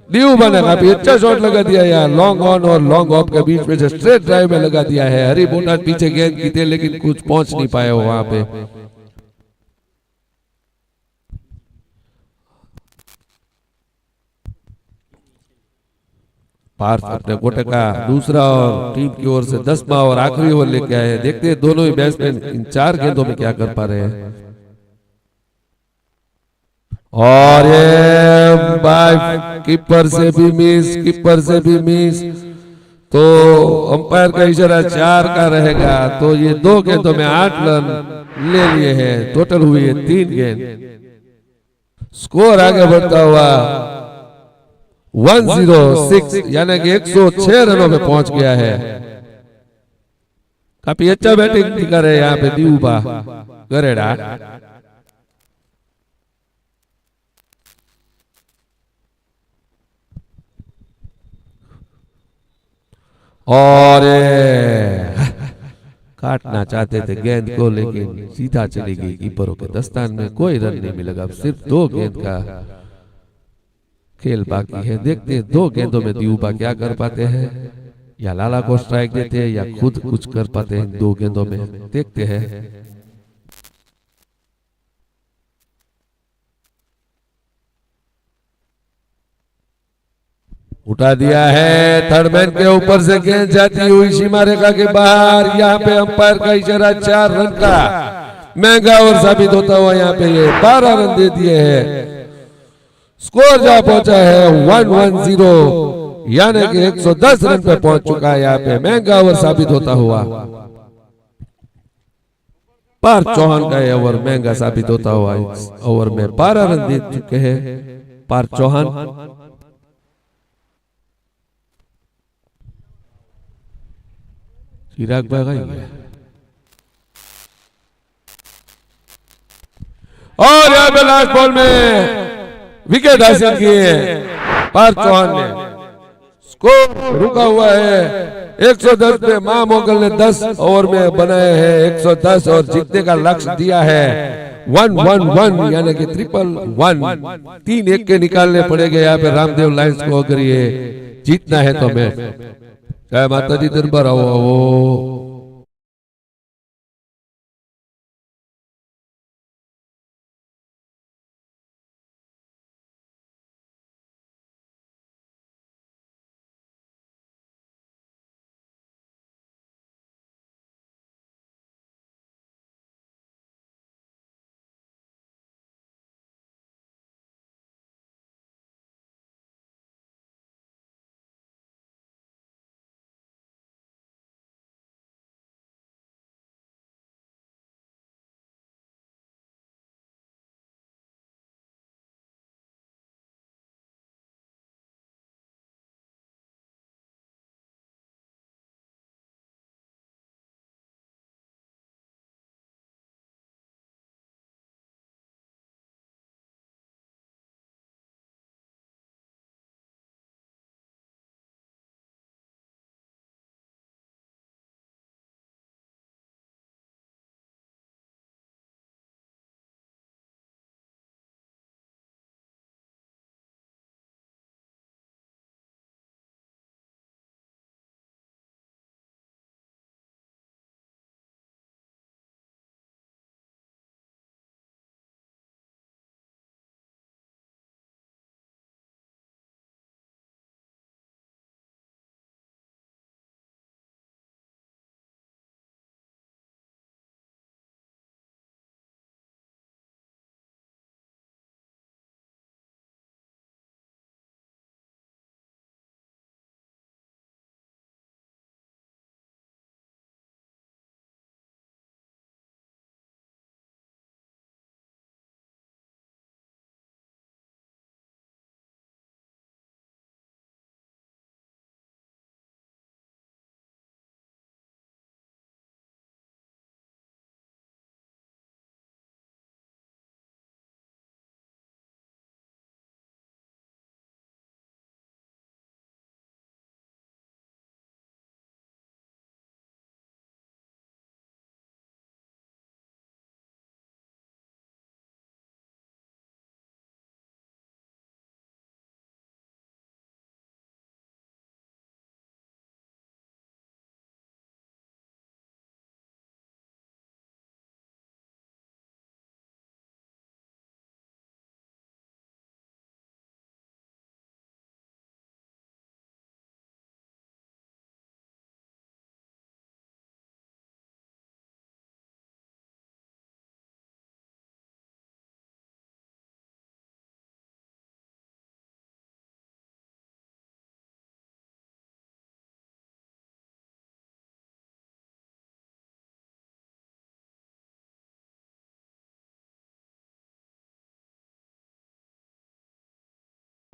ड्यूबा ने काफी अच्छा शॉट लगा दिया यार, लॉन्ग ऑन और लॉन्ग ऑफ के बीच में से स्ट्रेट ड्राइव में लगा दिया है। हरी बोटान पीछे गेंद की थे, लेकिन कुछ पहुंच नहीं पाए हो वहां पे। पार्थ अपने कोटे का दूसरा और टीम की ओर से 10वां और आखिरी ओवर लेके आए हैं। देखते हैं दोनों ही बैट्समैन इन 4 गेंदों में क्या कर पा रहे हैं। और ये बाय कीपर से भी मिस, तो अंपायर का इशारा 4 का रहेगा, तो ये 2 गेंदों में 8 रन ले लिए हैं। टोटल हुई है 3 गेंद। स्कोर आगे बढ़ता हुआ 106 यानी कि 106 रनों में पहुंच गया है। काफी अच्छा बैटिंग दिखा रहे हैं यहाँ पे ड्यूबा गरेड़ा। और काटना चाहते थे गेंद को, लेकिन सीधा चली गई कीपरों के दस्तान में। कोई रन नहीं मिलेगा, सिर्फ 2 गेंद का खेल बाकी है। देखते हैं 2 गेंदों में ड्यूबा क्या कर पाते हैं, या लाला को स्ट्राइक देते हैं, या खुद कुछ कर पाते हैं 2 गेंदों में। देखते हैं। उठा दिया है, थर्ड मैन के ऊपर से गेंद जाती हुई सीमा रेखा के बाहर। यहाँ पे अंपायर का इशारा 4 रन का महंगा और साबित होता हुआ यहाँ पे ये 12 रन दे दिए हैं। स्कोर जहां पहुंचा है 110 यानी कि 110 रन पे पहुंच चुका है। यहाँ पे महंगा ओवर साबित होता हुआ पार्थ चौहान का ओवर महंगा साबित होता हुआ। इस ओवर में 12 रन दे चुके हैं पार्थ चौहान। चिराग भाई और यहाँ पे लास्ट बॉल में विकेट हासिल किए पार्थ चौहान ने। स्कोर रुका हुआ है 110 पे। मां मोगल ने 10 ओवर में बनाए हैं 110 और जीतने का लक्ष्य दिया है 111 यानी कि 111। 3-1 के निकालने पड़ेंगे यहाँ पे रामदेव लायंस को, अगर ये जीतना है तो मैच। जय माता दी, दिन भर आओ।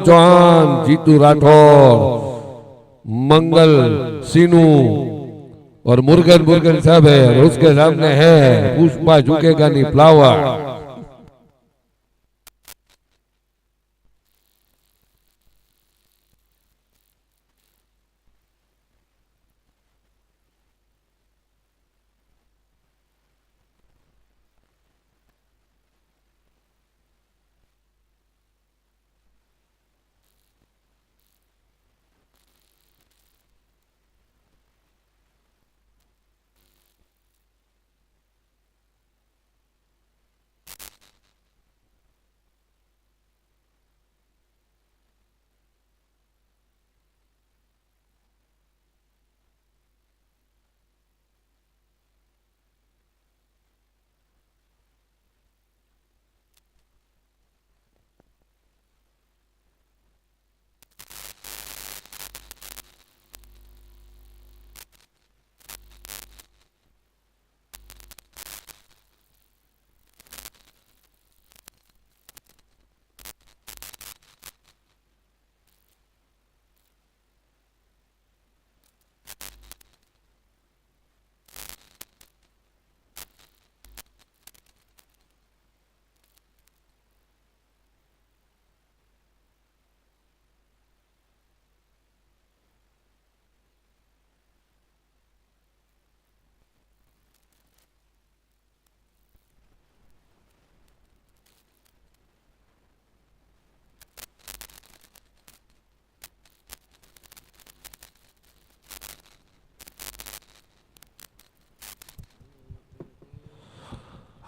चौहान, जीतू राठौर, मंगल, सीनू और मुर्गन मुर्गन सब है और उसके सामने है पुष्पा झुकेगा नहीं फ्लावर।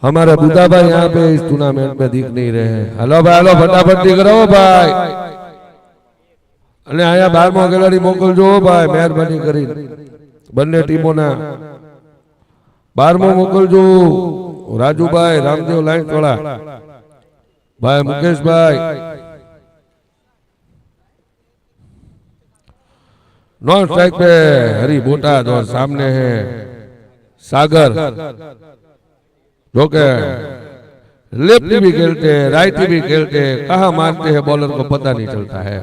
हमारे बुद्धा भाई यहाँ पे इस टूर्नामेंट में दिख नहीं रहे हैं। हेलो भाई, हेलो फटाफट दिख रहो भाई। અને આયા 12મો ખેલાડી મોકલજો ભાઈ, મહેરબાની કરી બંને ટીમોના 12મો મોકલજો। રાજુભાઈ, રામદેવ લાઈન વાળા ભાઈ, મુકેશભાઈ, नॉन स्ट्राइक पे हरी बोटाद और सामने है सागर, जो के लेफ्ट भी खेलते हैं राइट भी खेलते हैं, कहाँ मारते हैं बॉलर को पता नहीं चलता है।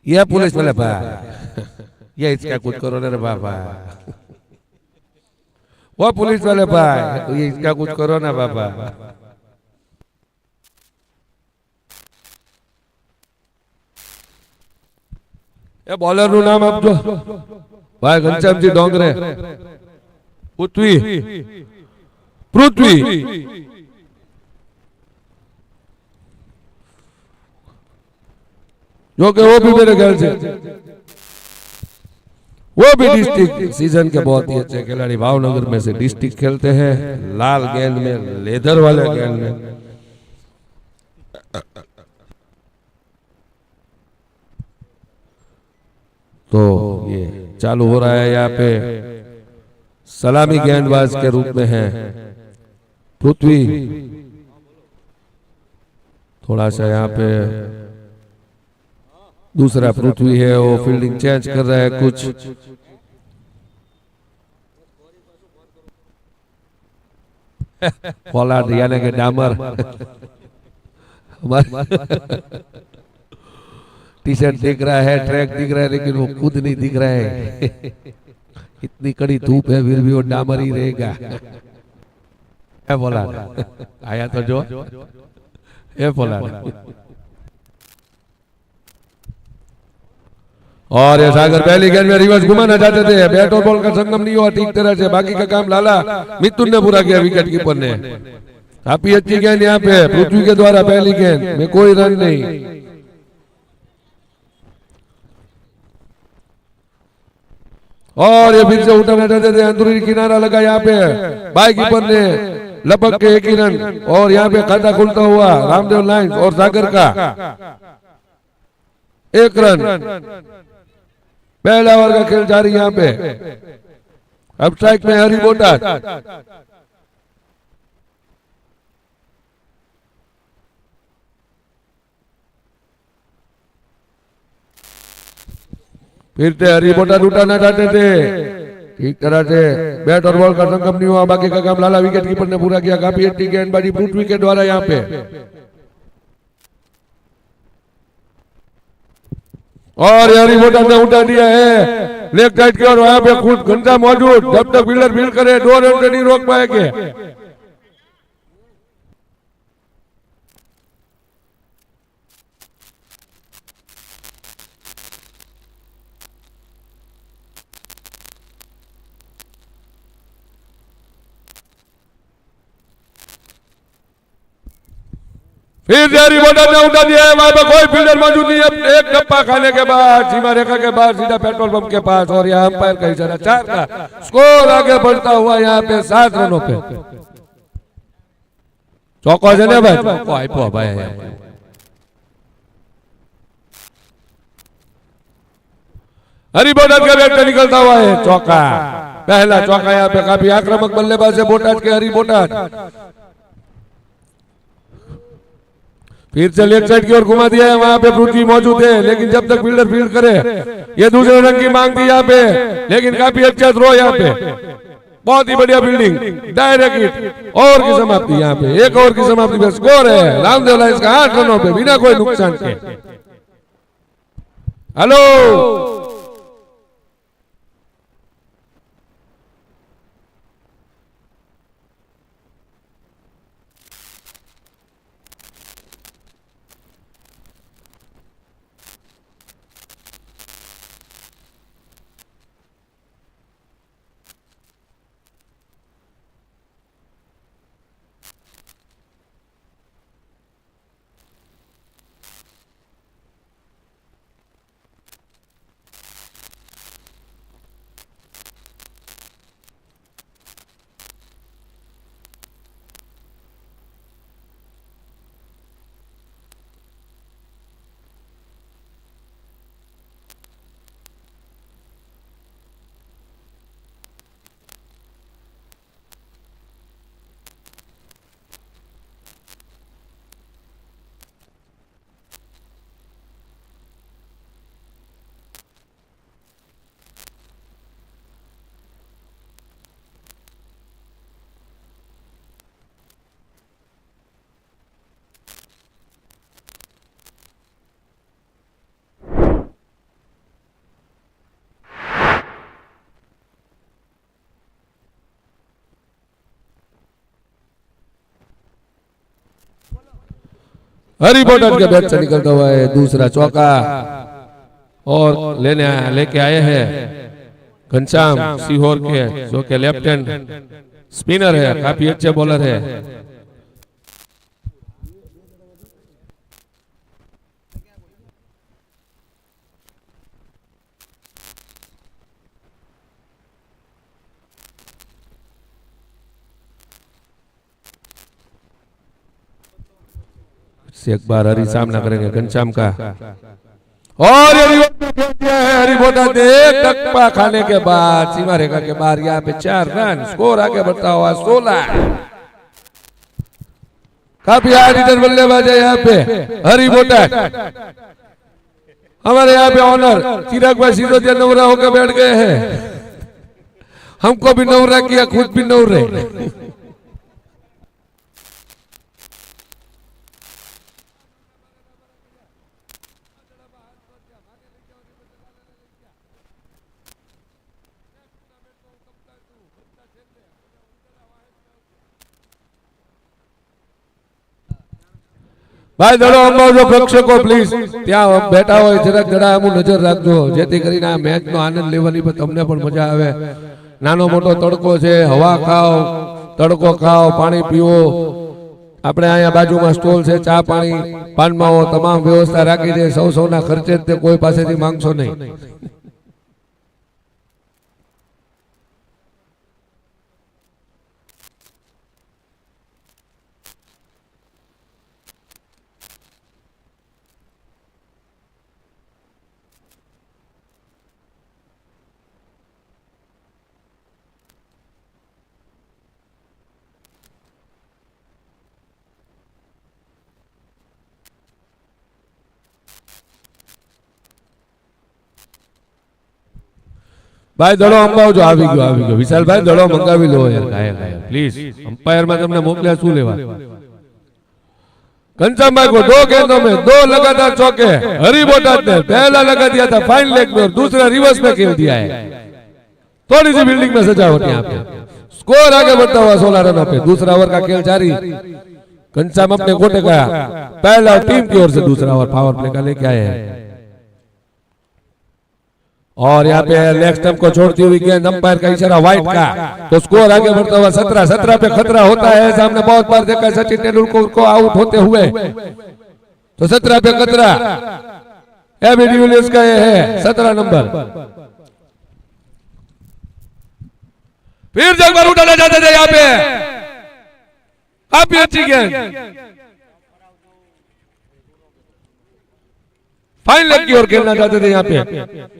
यह पुलिस वाले भाई, ये इसका कुछ करो ना रे बाबा, वो पुलिस वाले भाई, तो ये इसका कुछ करो ना बाबा। ये बॉलर નું નામ આપજો ભાઈ, ઘનશ્યામજી ડોંગરે, પૃથ્વી, जो कि वो भी मेरे ख्याल से वो भी डिस्ट्रिक्ट सीजन के बहुत ही अच्छे खिलाड़ी भावनगर में से डिस्ट्रिक्ट खेलते हैं, लाल गेंद में, लेदर वाले गेंद में। तो ये चालू हो रहा है, यहाँ पे सलामी गेंदबाज के रूप में है पृथ्वी। थोड़ा सा यहाँ पे दूसरा पृथ्वी है, वो फील्डिंग चेंज कर रहा है कुछ। पोलार्ड यानी कि डामर टी शर्ट दिख रहा है, ट्रैक दिख रहा है, लेकिन वो खुद नहीं दिख रहा है। इतनी कड़ी धूप है फिर भी वो डामर ही रहेगा। पोलार्ड आया तो जो ये पोलार्ड, और ये सागर पहली गेंद में रिवर्स घुमाना चाहते थे, बैट और बॉल का संगम नहीं हुआ ठीक तरह से, बाकी का काम लाला मिथुन ने पूरा किया, विकेट कीपर ने। काफी अच्छी गेंद यहाँ पे पृथ्वी के द्वारा, पहली गेंद में कोई रन नहीं। और ये फिर से उठाना चाहते थे, अंदरूनी किनारा लगा यहाँ पे, बाई कीपर ने लपक के एक ही रन, और यहाँ पे खाता खुलता हुआ रामदेव लाइंस और सागर का एक रन। पहला ओवर का खेल जारी यहाँ पे, अब स्ट्राइक में हरी बोटाद। फिर से हरी बोटाद उठाना चाहते थे, ठीक तरह से बैट और बॉल का संगम नहीं हुआ, बाकी का काम लाला विकेट कीपर ने पूरा किया। काफी अच्छी गेंदबाजी पृथ्वी के द्वारा यहाँ पे, और हरी बोटा ने उठा दिया है लेग साइड की ओर, वहां पे खुद घंटा मौजूद, जब तक फील्डर फील्ड करे 2 रन से नहीं रोक पाएंगे। फिर हरी बोटा ने उठा दिया है, वहां पे कोई फील्डर मौजूद नहीं है। एक डब्बा खाने के बाद सीमा रेखा के बाद सीधा पेट्रोल पंप के पास, और यहाँ अंपायर का इशारा 4 का स्कोर आगे बढ़ता हुआ यहाँ पे 7 रनों पे। चौको છે ને ભાઈ, ચોકો આપ્યો ભાઈ। हरी बोटाद का बैट निकलता हुआ है चौका, पहला चौका यहाँ पे। काफी आक्रामक बल्लेबाज है बोटाद के हरी बोटाद। फिर से लेग साइड की ओर घुमा दिया है, वहां पे पृथ्वी मौजूद है, लेकिन जब तक फील्डर फील्ड करे, ये दूसरे रन की मांग थी यहाँ पे, लेकिन काफी अच्छा थ्रो यहाँ पे, बहुत ही बढ़िया फील्डिंग, डायरेक्ट हिट, ओवर की समाप्ति यहाँ पे, एक ओवर की समाप्ति पे स्कोर है रामदेव लाइंस का 8 रनों पे बिना कोई नुकसान के। हेलो हरी बोटाद के बैट से निकलता हुआ है दूसरा चौका, और लेके आए हैं घनश्याम सीहोर के, जो के लेफ्ट हैंड स्पिनर है, काफी अच्छे बॉलर है। से एक बार हरी सामना करेंगे घनश्याम का, और हरी बोटाद ने एक टप्पा खाने के बाद सीमा रेखा के बाहर यहाँ पे 4 रन, स्कोर आगे बढ़ता हुआ 16। काफी हार्ड हिटर बल्लेबाज है यहाँ पे हरी बोटाद। हमारे यहाँ पे ऑनर चिराग भाई सिरोदिया नवरा होकर बैठ गए हैं, हमको भी नवरा किया, खुद भी नवरे। भाई दड़ो अंबाજો પ્રેક્ષકો પ્લીઝ ત્યાં બેઠા હોય જરાક જરા આમુ નજર રાખજો, જેથી કરીને આ મેચનો આનંદ લેવાની પણ તમને પણ મજા આવે। નાનો મોટો તડકો છે, હવા ખાઓ, તડકો ખાઓ, પાણી પીવો। આપણે અહીંયા બાજુમાં સ્ટોલ છે, ચા પાણી પાનમાવો તમામ વ્યવસ્થા રાખી છે, સૌના ખર્ચે જ તે કોઈ પાસેથી માંગશો નહીં। भाई दड़ो अंबावजो, આવી ગયો વિશાલ ભાઈ, દડો મંગાવી લો યાર, ગાય પ્લીઝ। અમ્પાયર માં તમને મોકલ્યા શું લેવા? घनश्याम भाई को 2 गेंदों में 2 लगातार चौके हरी बोटाद ने पहला लगा दिया था फाइन लेग में और दूसरा रिवर्स में खेल दिया है। थोड़ी सी फील्डिंग में सजावट यहाँ पे, स्कोर आगे बढ़ता हुआ 16 रनों पे। दूसरा ओवर का खेल जारी, घनश्याम अपने कोटे का पहला टीम की ओर से दूसरा ओवर पावर प्ले का लेके आए हैं और यहाँ पे लेग स्टंप को छोड़ती हुई गेंद, अंपायर का इशारा व्हाइट का, तो स्कोर आगे बढ़ता हुआ 17 पे खतरा होता है। सामने बहुत बार देखा सचिन तेंदुलकर को आउट होते हुए, तो 17 पे खतरा एबी डिविलियर्स का ये है 17 नंबर। फिर जगबार उठाना चाहते थे यहाँ पे, काफी अच्छी गेंद, फाइन लेग की ओर खेलना चाहते थे यहाँ पे।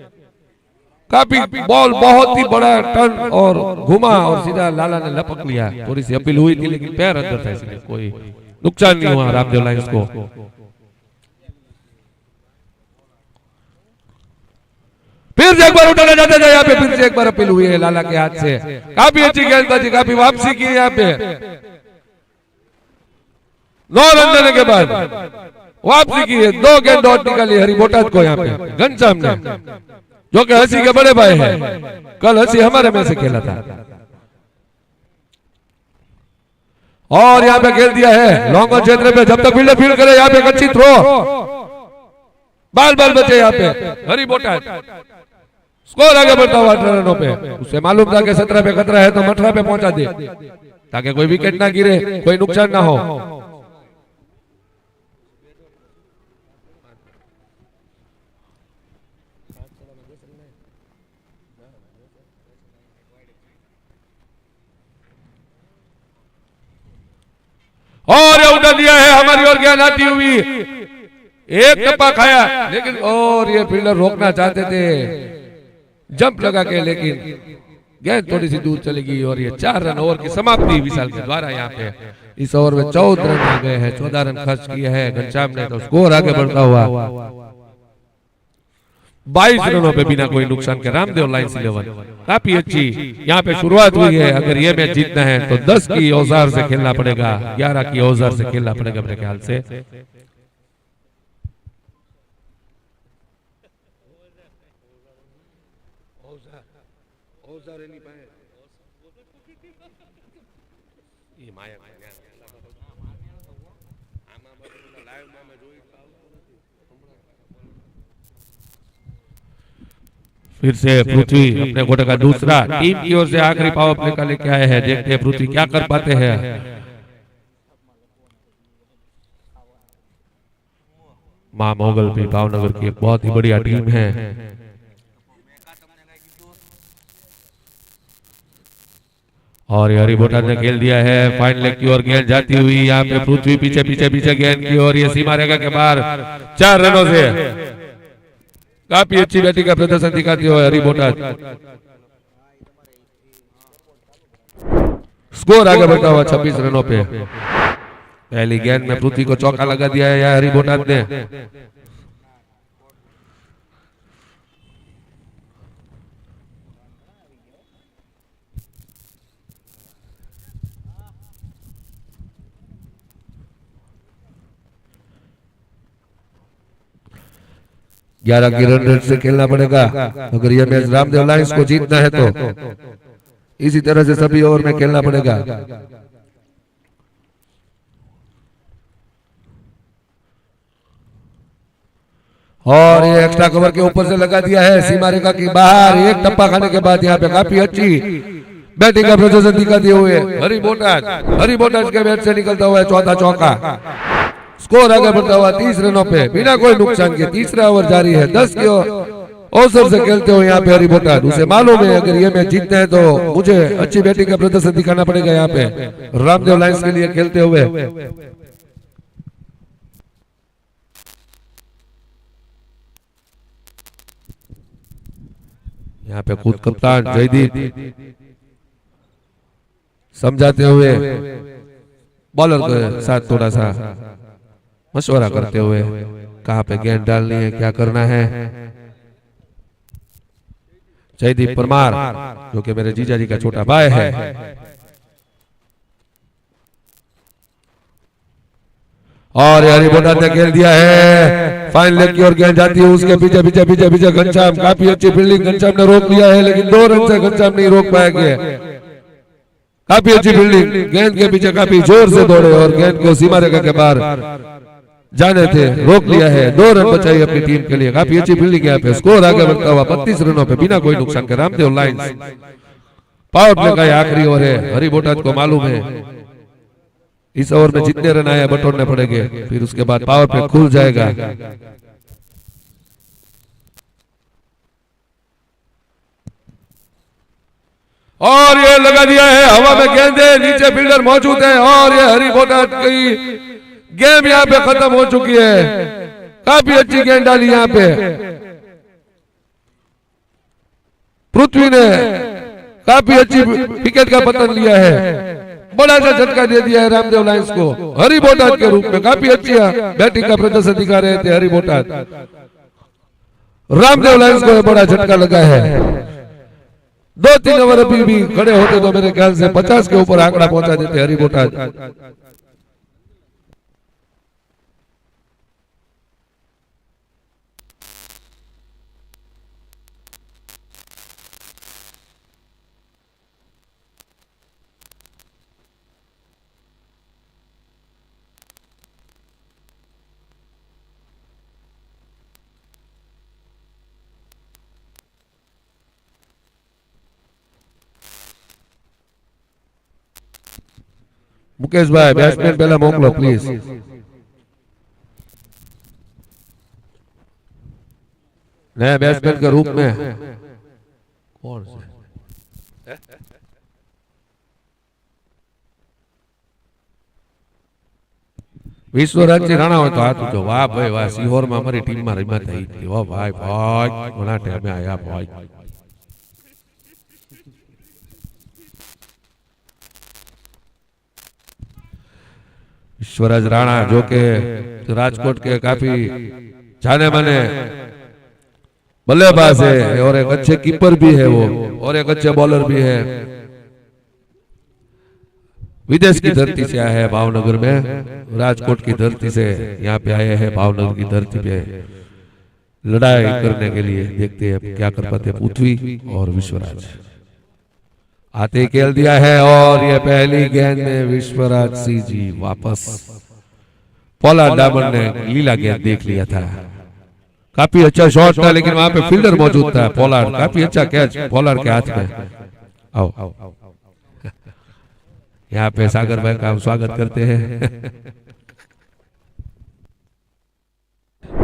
काफी बॉल बहुत ही बड़ा टर्न और घुमा और सीधा लाला ने लपक लिया। थोड़ी सी अपील हुई थी लेकिन पैर अंदर था, इसलिए कोई नुकसान नहीं हुआ रामदेव लायंस को। फिर से एक बार उठाना चाहते थे यहाँ पे, फिर से एक बार अपील हुई है लाला के हाथ से। काफी अच्छी गेंदबाजी, काफी वापसी की यहाँ पे। 9 रन देने के बाद वापसी की है, 2 गेंद डॉट निकाली हरी बोटाद को यहाँ पे घनश्याम ने, जो कि हंसी के बड़े भाई हैं। कल हंसी हमारे में से खेला था और यहाँ पे खेल दिया है लॉन्ग ऑन क्षेत्र पे। जब तक फील्डर फील्ड करे यहाँ पे एक अच्छी थ्रो, बाल बचे यहाँ पे हरी बोटाद। स्कोर आगे बढ़ता हुआ 18 रनों पे। उसे मालूम था कि 17 पे खतरा है तो 18 पे पहुंचा दे ताकि कोई विकेट ना गिरे, कोई नुकसान ना हो। और ये उठा दिया है हमारी ओर गेंद आती हुई, एक टप्पा खाया लेकिन, और ये फील्डर रोकना चाहते थे जंप लगा के, लेकिन गेंद थोड़ी सी दूर चलेगी और ये 4 रन ओवर की समाप्ति विशाल के द्वारा। यहाँ पे इस ओवर में 14 रन आ गए हैं, 14 रन खर्च किए हैं घनश्याम ने, तो स्कोर आगे बढ़ता हुआ 22 रनों पे बिना कोई नुकसान के रामदेव लायंस 11। काफी अच्छी यहाँ पे शुरुआत हुई है। अगर ये मैच जीतना है तो 10 की औजार से खेलना पड़ेगा, 11 की औजार से खेलना पड़ेगा मेरे ख्याल से। फिर से पृथ्वी अपने कोटे का दूसरा टीम की ओर से आखिरी पावर प्ले का लेके आए हैं। देखते हैं पृथ्वी क्या कर पाते हैं। मां मोगल भी भावनगर की एक बहुत ही बढ़िया टीम है। और हरी बोटाद ने खेल दिया है फाइन लेग की ओर, गेंद जाती हुई यहाँ पे पृथ्वी पीछे गेंद की ओर, ये सीमा रेखा के बाहर 4 रनों से काफी अच्छी बैटिंग का प्रदर्शन दिखाती हुई हरी बोटाद। स्कोर आगे बढ़ता हुआ 26 रनों पे। पहली गेंद में पृथ्वी को चौका लगा दिया है या हरी बोटाद ने। ग्यारह की रन रेट से खेलना पड़ेगा अगर यह मैच रामदेव लायंस को जीतना है तो। इसी तरह से सभी ओवर में खेलना पड़ेगा। और ये एक्स्ट्रा कवर के ऊपर से लगा दिया है सीमा रेखा की बाहर। एक टप्पा खाने के बाद यहाँ पे काफी अच्छी बैटिंग का प्रदर्शन दिखाते हुए हरी बोटाद के बैट से निकलता हुआ चौथा चौका। स्कोर आगे बढ़ता हुआ 30 रनों पे बिना कोई नुकसान के। तीसरा ओवर जारी है, 10 की अवसर से खेलते हुए यहाँ पे हरी बोटाद। उसे मालूम है अगर ये मैच जीतना है तो मुझे अच्छी बैटिंग का प्रदर्शन दिखाना पड़ेगा यहाँ पे रामदेव लायंस के लिए खेलते हुए। यहाँ पे खुद कप्तान जयदीप समझाते हुए बॉलर के साथ थोड़ा सा मशवरा करते हुए कहां पे गेंद डालनी है, क्या करना है। जयदीप परमार जो कि मेरे जीजा जी का छोटा भाई है। और हरी बोटाद ने खेल दिया है, फाइन लेग की ओर गेंद जाती है, उसके पीछे पीछे पीछे पीछे घनश्याम, काफी अच्छी फील्डिंग घनश्याम ने रोक लिया है, लेकिन 2 रन से घनश्याम नहीं रोक पाएंगे। काफी अच्छी फील्डिंग, गेंद के पीछे काफी जोर से दौड़े और गेंद को सीमा रेखा के बाहर जाने थे, रोक लिया है। 2 रन बचाई अपनी टीम के लिए, काफी अच्छी फील्डिंग यहाँ पे। स्कोर आगे बढ़ता हुआ 32 रनों पे बिना कोई नुकसान के। रामदेव लाइन्स पावर प्ले का आखिरी ओवर है, हरी बोटाद को मालूम है इस ओवर में जितने रन आए बटोरने पड़ेंगे, फिर उसके बाद पावर प्ले खुल जाएगा। और ये लगा दिया है, हवा में गेंद है, नीचे फील्डर मौजूद है और ये हरी बोटाद की गेम यहाँ पे खत्म हो चुकी है। काफी अच्छी गेंद डाली यहाँ पे पृथ्वी ने, काफी अच्छी विकेट का पतन लिया है, बड़ा सा झटका दे दिया है रामदेव लाइन्स को हरी बोटाद के रूप में। काफी अच्छी बैटिंग का प्रदर्शन दिखा रहे थे हरी बोटाद। रामदेव लाइन्स को बड़ा झटका लगा है। 2-3 ओवर अभी भी खड़े होते तो मेरे ख्याल से 50 के ऊपर आंकड़ा पहुंचा देते हरी बोटाद। मुकेश भाई बैट्समैन पहला मोकलो प्लीज। नया बैट्समैन के रूप में कौन से विश्वराज जी राणा हो तो हाथ उठो। वाह भाई वाह, सीहोर में हमारी टीम में रम्या थी। वाह भाई भाई घना टाइम आया भाई। विश्वराज राणा जो के राजकोट के काफी जाने माने बल्लेबाज है और एक अच्छे कीपर भी है वो, और एक अच्छे बॉलर भी है। विदेश की धरती से आया है भावनगर में, राजकोट की धरती से यहाँ पे आए हैं भावनगर की धरती पे लड़ाई करने के लिए। देखते हैं क्या कर पाते पृथ्वी और विश्वराज। आते ही खेल दिया है और ये पहली गेंद में विश्वराज सिंह जी वापस। पोलार्ड डायमंड ने लीला गेंद देख लिया था, काफी अच्छा शॉट था लेकिन वहां पे फील्डर मौजूद था। पोलार्ड काफी अच्छा कैच पोलार्ड के हाथ में। आओ यहाँ पे सागर भाई का हम स्वागत करते हैं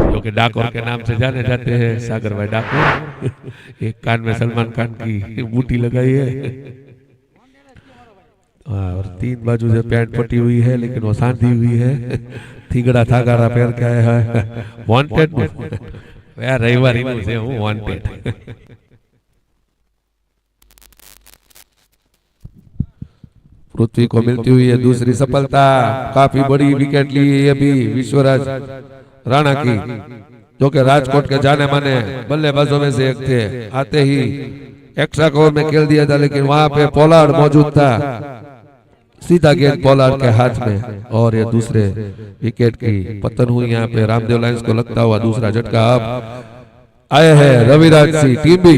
जो कि डाकोर के नाम से जाने जाते हैं। सागर भाई डाकोर एक कान में सलमान खान की बूटी लगाई है और 3 बाजू से पैंट पटी हुई है लेकिन वो सांधी हुई है। थीगड़ा थागाड़ा पैर क्या है वांटेड यार, रविवार से हूँ वांटेड। पृथ्वी को मिलती हुई है दूसरी सफलता। काफी बड़ी विकेट ली है अभी विश्वराज राणा की, जो कि राजकोट के जाने माने बल्लेबाजों में से एक थे। आते ही एक्स्ट्रा ओवर में खेल दिया था लेकिन वहां पे पोलार्ड मौजूद था। सीधा गेंद पोलार्ड के हाथ में और ये दूसरे विकेट की पतन हुई यहाँ पे। रामदेव लाइन्स को लगता हुआ दूसरा झटका। अब आए हैं रविराज सिंह टीम भी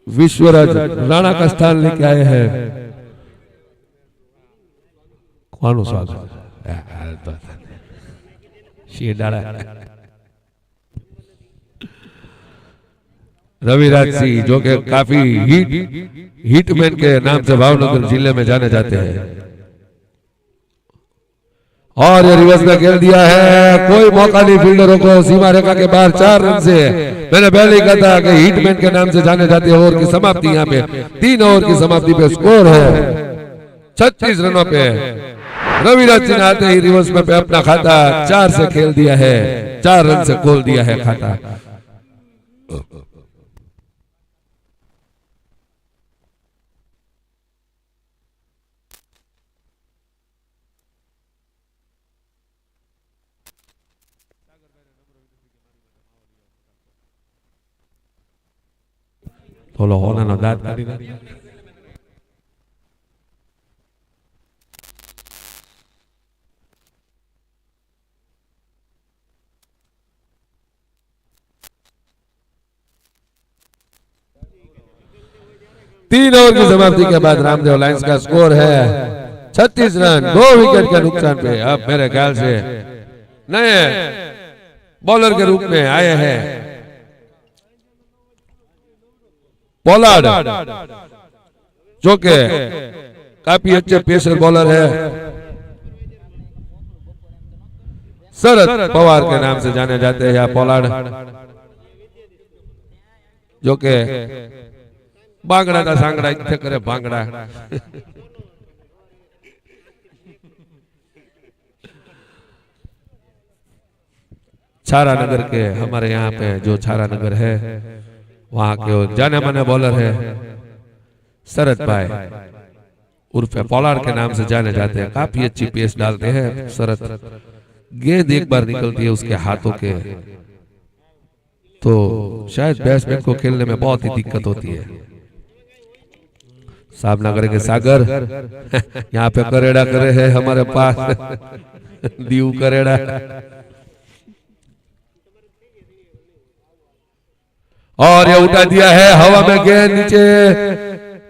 विश्वराज राणा का स्थान लेके आए हैं। कौन स्वागत रविराज सिंह जो कि काफी हिटमैन के नाम से भावनगर जिले में जाने जाते हैं। और ये रिवर्स में खेल दिया है, कोई मौका नहीं फील्डरों को। सीमा रेखा के बाहर 4 रन से। मैंने पहले ही कहा था कि हिटमैन के नाम से जाने जाते हैं। ओवर की समाप्ति यहाँ पे 3 ओवर की समाप्ति पे स्कोर है 36 रनों पे। रविराज सिंह आते ही रिवर्स में पे अपना खाता 4 से खेल दिया है, 4 रन से खोल दिया है खाता। થોડો હોનાનો દાંત કાઢી નાખ। 3 ओवर की समाप्ति के बाद रामदेव लायंस का स्कोर है 36 रन, 2 विकेट के नुकसान पे। अब मेरे ख्याल से नए बॉलर के रूप में आए हैं पोलार्ड, जो कि काफी अच्छे पेसर बॉलर है। शरद पवार के नाम से जाने जाते हैं या पोलार्ड, जो कि बांगड़ा का सांगड़ा इतने करे बांगड़ा। छारा नगर के हमारे यहाँ पे जो छारा नगर है वहां के जाने माने बॉलर है शरद भाई उर्फ पोलार्ड के नाम से जाने जाते हैं। काफी अच्छी पेस डालते हैं शरद। गेंद एक बार निकलती है उसके हाथों के तो शायद बैट्समैन को खेलने में बहुत ही दिक्कत होती है। सामनगर के सागर यहाँ पे करेड़ा करे है हमारे पास दीव करेड़ा। और ये उठा दिया है हवा में, गेंद नीचे,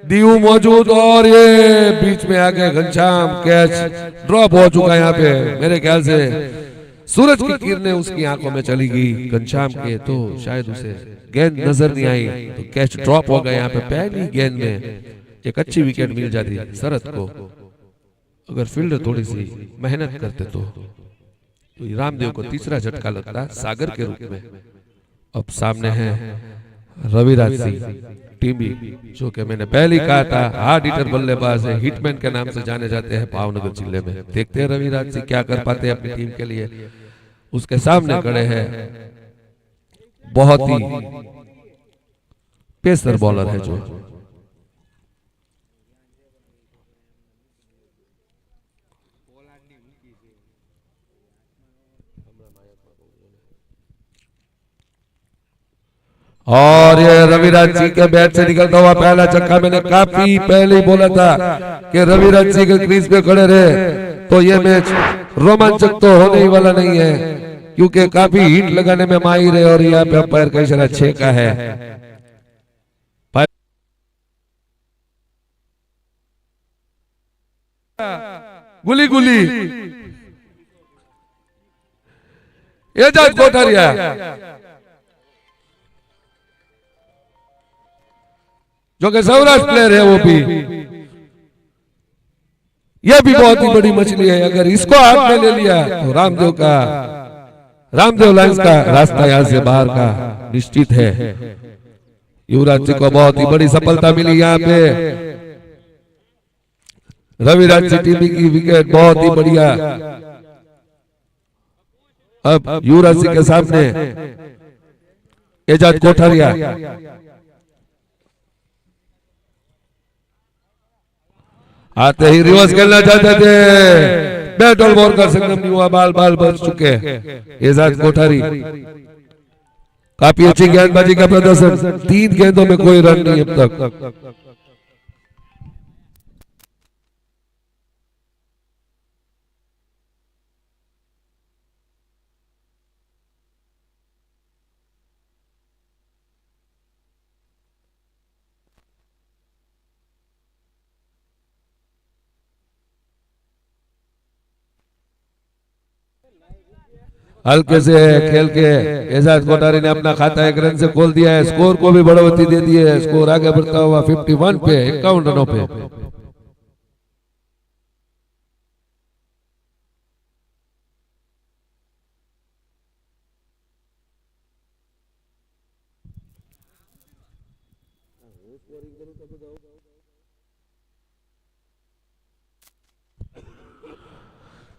दीव मौजूद और ये बीच में आके घनश्याम, कैच ड्रॉप हो चुका है यहाँ पे। मेरे ख्याल से सूरज की किरणें उसकी आंखों में चली गई घनश्याम के, तो शायद उसे गेंद नजर नहीं आई, तो कैच ड्रॉप हो गया यहाँ पे। पहली गेंद में एक अच्छी विकेट मिल जाती शरद को, अगर फील्डर थोड़ी सी मेहनत करते तो रामदेव को तीसरा झटका लगता सागर के रूप में। अब सामने है रविराज सिंह टीमी, जो कि मैंने पहले कहा था हार्ड हिटर बल्लेबाज है, हिटमैन के नाम से जाने जाते हैं भावनगर जिले में। देखते हैं रविराज सिंह क्या कर पाते हैं अपनी टीम के लिए। उसके सामने खड़े हैं बहुत ही पेसर बॉलर है जो और ये रविराज सिंह के बैट से निकलता हुआ पहला छक्का। मैंने काफी पहले बोला था कि रविराज सिंह के क्रीज पे खड़े रहे तो ये मैच रोमांचक तो होने ही वाला नहीं है, क्योंकि काफी हिट लगाने में माहिर है और यहाँ पे अंपायर का इशारा 6 का है। गुली गुली एजाज कोठारिया, जो कि सौराष्ट्र प्लेयर है, वो भी ये भी बहुत ही बड़ी मछली है। अगर इसको हाथ में ले लिया तो रामदेव लायंस का रास्ता यहां से बाहर का निश्चित है। युवराज सिंह को बहुत ही बड़ी सफलता मिली यहाँ पे। रविराज सिंह टीम की विकेट बहुत ही बढ़िया। अब युवराज सिंह के सामने एजाज कोठारिया, आते ही रिवर्स खेलना चाहते थे, बैट और बॉल का संगम नहीं हुआ, बाल बाल बच चुके एजाज कोठारी। काफी अच्छी गेंदबाजी का प्रदर्शन, 3 गेंदों में कोई रन नहीं अब तक। हल्के से खेल के एजाज कोठारी ने अपना खाता 1 रन से खोल दिया है। स्कोर को भी बढ़ोतरी दे दी है, स्कोर आगे बढ़ता हुआ 51 पे, 51 रनों पे।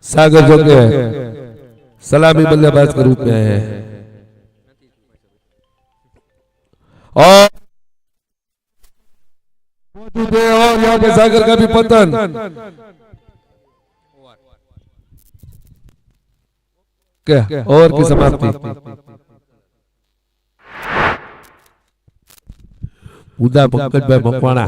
सागर जो के सलामी बल्लेबाज के रूप में है और मौजूद है, और यहाँ पे सागर का भी पतन। क्या ओवर की समाप्ति। उदा पंकज भाई मकवाणा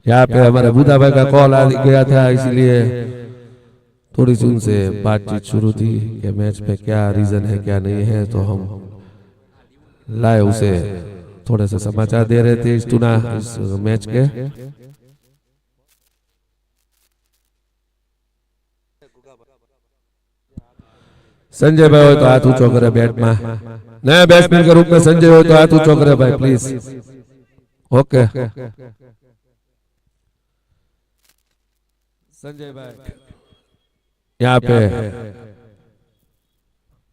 यहाँ पे हमारे बुधा भाई का कॉल आ गया था, इसलिए थोड़ी सी उनसे बातचीत शुरू थी कि मैच में क्या रीजन है क्या नहीं है, तो हम लाए उसे थोड़े से समाचार दे रहे थे इस मैच के। संजय भाई हो तो हाथ ऊंचो करे बैट में, नया बैट्समैन के रूप में संजय हो तो हाथ ऊंचो करे भाई प्लीज। ओके संजय भाई यहाँ पे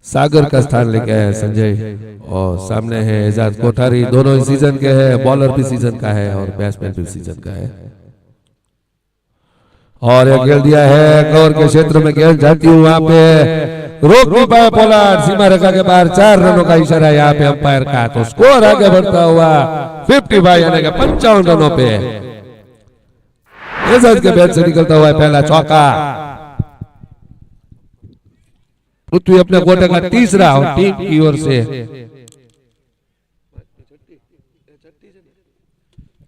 सागर का स्थान लेके आए संजय, और सामने है एजाज कोठारी, दोनों ही सीजन के हैं, बॉलर भी सीजन का है और बैट्समैन भी सीजन का है। और एक खेल दिया है कवर के क्षेत्र में, गेंद जाती हुई वहां पे रोक नहीं पाया पोलार्ड, सीमा रेखा के बाहर 4 रनों का इशारा यहाँ पे अंपायर का, तो स्कोर आगे बढ़ता हुआ 55 यानी कि 55 रनों पे एजाज के बैट से निकलता हुआ पहला चौका। पृथ्वी अपने कोटे का तीसरा और टीम की ओर से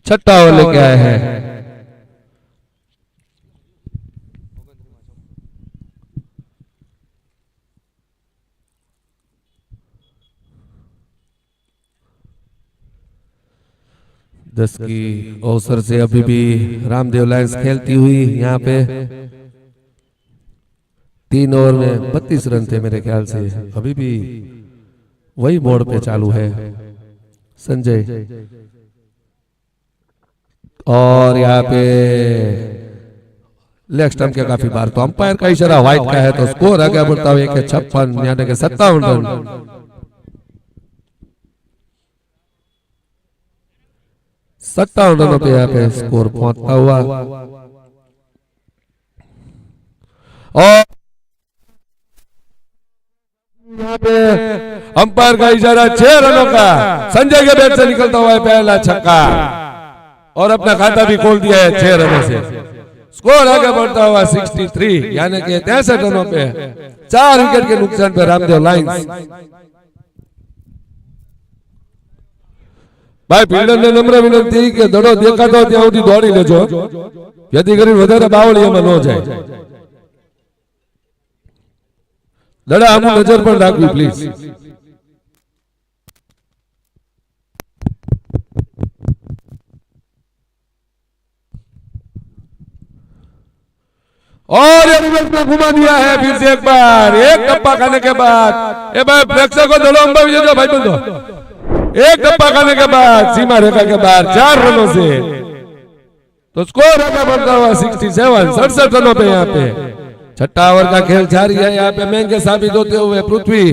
छठा ओवर लेके आए हैं। दस की अवसर से अभी भी रामदेव लायंस खेलती हुई, यहाँ पे 3 ओवर में 32 रन थे मेरे ख्याल से, अभी भी वही मोड़ पे चालू है संजय। और यहाँ पे लेग स्टंप के काफी बार, तो अंपायर का इशारा व्हाइट का है, तो स्कोर आगे बढ़ता हुआ 56 यानी कि 57 रन। 57 रनों पे यहाँ पे स्कोर पहुंचता हुआ, और यहाँ पे अंपायर का इशारा 6 रनों का, संजय के बैट से निकलता हुआ है पहला छक्का, और अपना खाता भी खोल दिया है 6 रनों से। स्कोर आगे बढ़ता हुआ 63 यानी कि 63 रनों पे 4 विकेट के नुकसान पे रामदेव लायंस। भाई फील्डर ने नम्र विनंती कि दड़ो देखाતો ત્યાં સુધી દોડી લેજો, જેથી કરીને વધારે બાવળીયામાં ન જાય। દડા આમ નજર પણ રાખવી પ્લીઝ। और ये रिवर्स में घुमा दिया है फिर से एक बार, एक टप्पा खाने के बाद ए भाई प्रेक्षकों दड़ो अंबा विजय भाई बंदो, एक टप्पा खाने के बाद सीमा रेखा के बाहर 4 रनों से, तो स्कोर आगे बढ़ता हुआ 67 रनों पे। यहाँ पे छठा ओवर का खेल जारी है, यहाँ पे महंगे साबित होते हुए पृथ्वी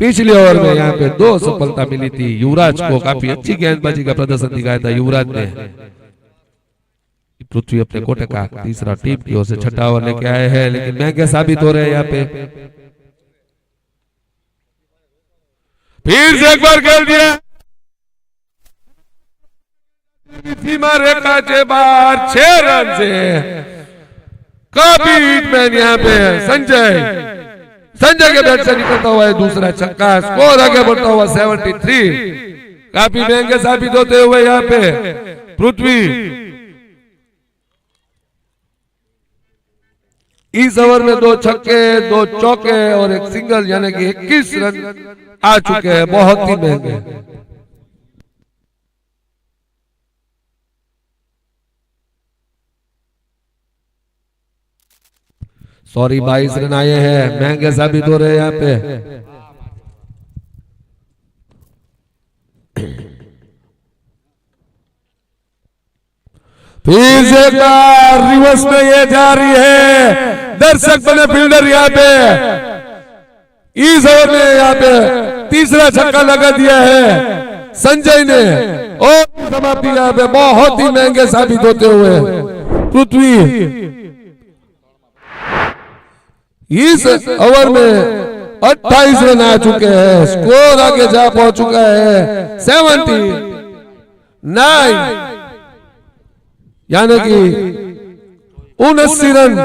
पिछले ओवर में यहाँ पे 2 सफलता मिली थी युवराज को, काफी अच्छी गेंदबाजी का प्रदर्शन दिखाया था युवराज ने। पृथ्वी अपने कोटे का तीसरा टीम की ओर से छठा ओवर लेके आए हैं, लेकिन महंगे साबित हो रहे हैं यहाँ पे। फिर से एक बार खेल दिया, सीमा रेखा के बाहर 6 रन से काफी हिटमैन यहाँ पे संजय के बैट से निकलता हुआ है दूसरा छक्का, स्कोर आगे बढ़ता हुआ 73। काफी महंगे साबित होते हुए यहाँ पे पृथ्वी इस ओवर में 2 छक्के 2 चौके और 1 सिंगल यानी कि 21 रन आ चुके हैं, बहुत ही महंगे। सॉरी 22 रन आए हैं, महंगे साबित हो रहे हैं यहाँ पे। फिर से रिवर्स में ये जा रही है, दर्शक बने फील्डर यहाँ पे इस ओवर में यहाँ पे तीसरा छक्का लगा दिया है संजय ने और समाप्ति यहाँ पे बहुत ही महंगे साबित होते हुए पृथ्वी इस ओवर में 28 रन आ चुके हैं, स्कोर आगे जा पहुंच चुका है 79, यानी कि 79 रन।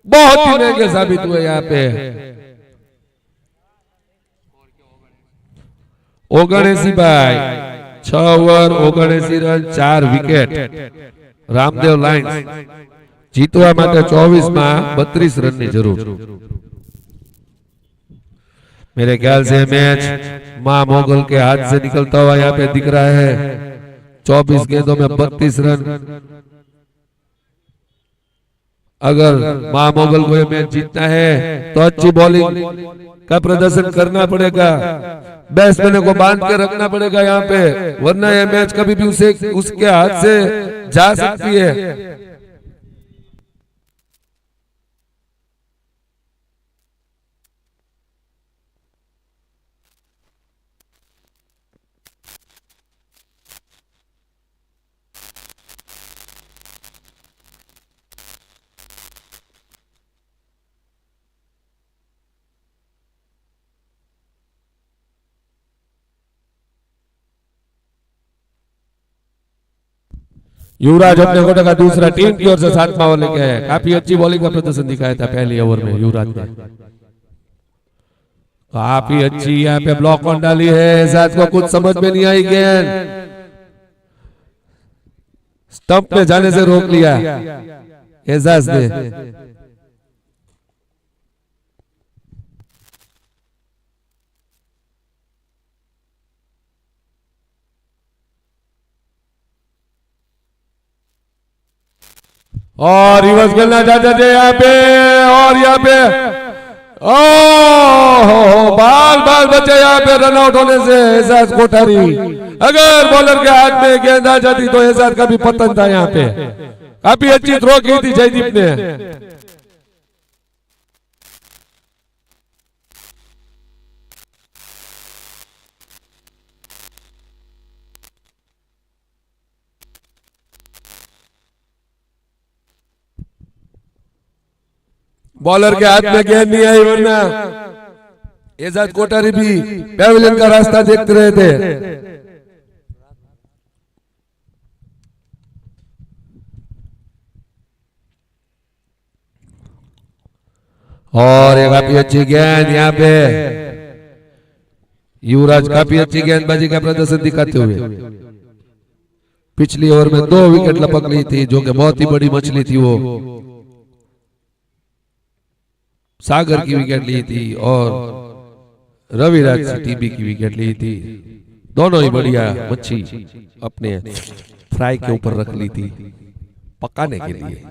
बहुत ही महंगे साबित हुए यहाँ पे। 79 भाई 6 over 79 run 4 wicket. Ramdev lions जीतवा माटे 24 में 32 रन की जरूर। मेरे ख्याल से मैच मां मोगल के हाथ से निकलता हुआ यहाँ पे दिख रहा है। 24 गेंदों में 32 रन। अगर मां मोगल को ये मैच जीतना है तो अच्छी बॉलिंग का प्रदर्शन करना पड़ेगा, बैट्समैन को बांध के रखना पड़ेगा यहाँ पे, वरना ये मैच कभी भी उसके हाथ से जा सकती है। युवराज अपने कोटे का दूसरा टीम की ओर से 7वां ओवर लेके आए। काफी अच्छी बॉलिंग का प्रदर्शन दिखाया था पहले ओवर में युवराज ने। काफी अच्छी यहाँ पे ब्लॉक ऑन डाली है। एजाज को कुछ समझ में नहीं आई, गेंद स्टंप पे जाने से रोक लिया एजाज ने। और रिवर्स खेलना चाहते थे यहाँ पे, और यहाँ पे बाल बाल बचे यहाँ पे रन आउट होने से एजाज कोठारी। अगर बॉलर के हाथ में गेंद आ जाती तो एजाज का भी पतन था यहाँ पे। काफी अच्छी थ्रो की थी जयदीप ने। बॉलर के हाथ में गेंद नहीं आई, वरना एजाज कोठारी भी पैवेलियन का रास्ता देखते रहे थे। और एक काफी अच्छी गेंद यहाँ पे युवराज काफी अच्छी गेंदबाजी का प्रदर्शन दिखाते हुए। पिछली ओवर में 2 विकेट लपक ली थी, जो कि बहुत ही बड़ी मछली थी। वो सागर की विकेट ली थी और रविराज टीबी की विकेट ली थी। दोनों ही बढ़िया मच्छी अपने फ्राई के ऊपर रख ली थी पकाने के लिए।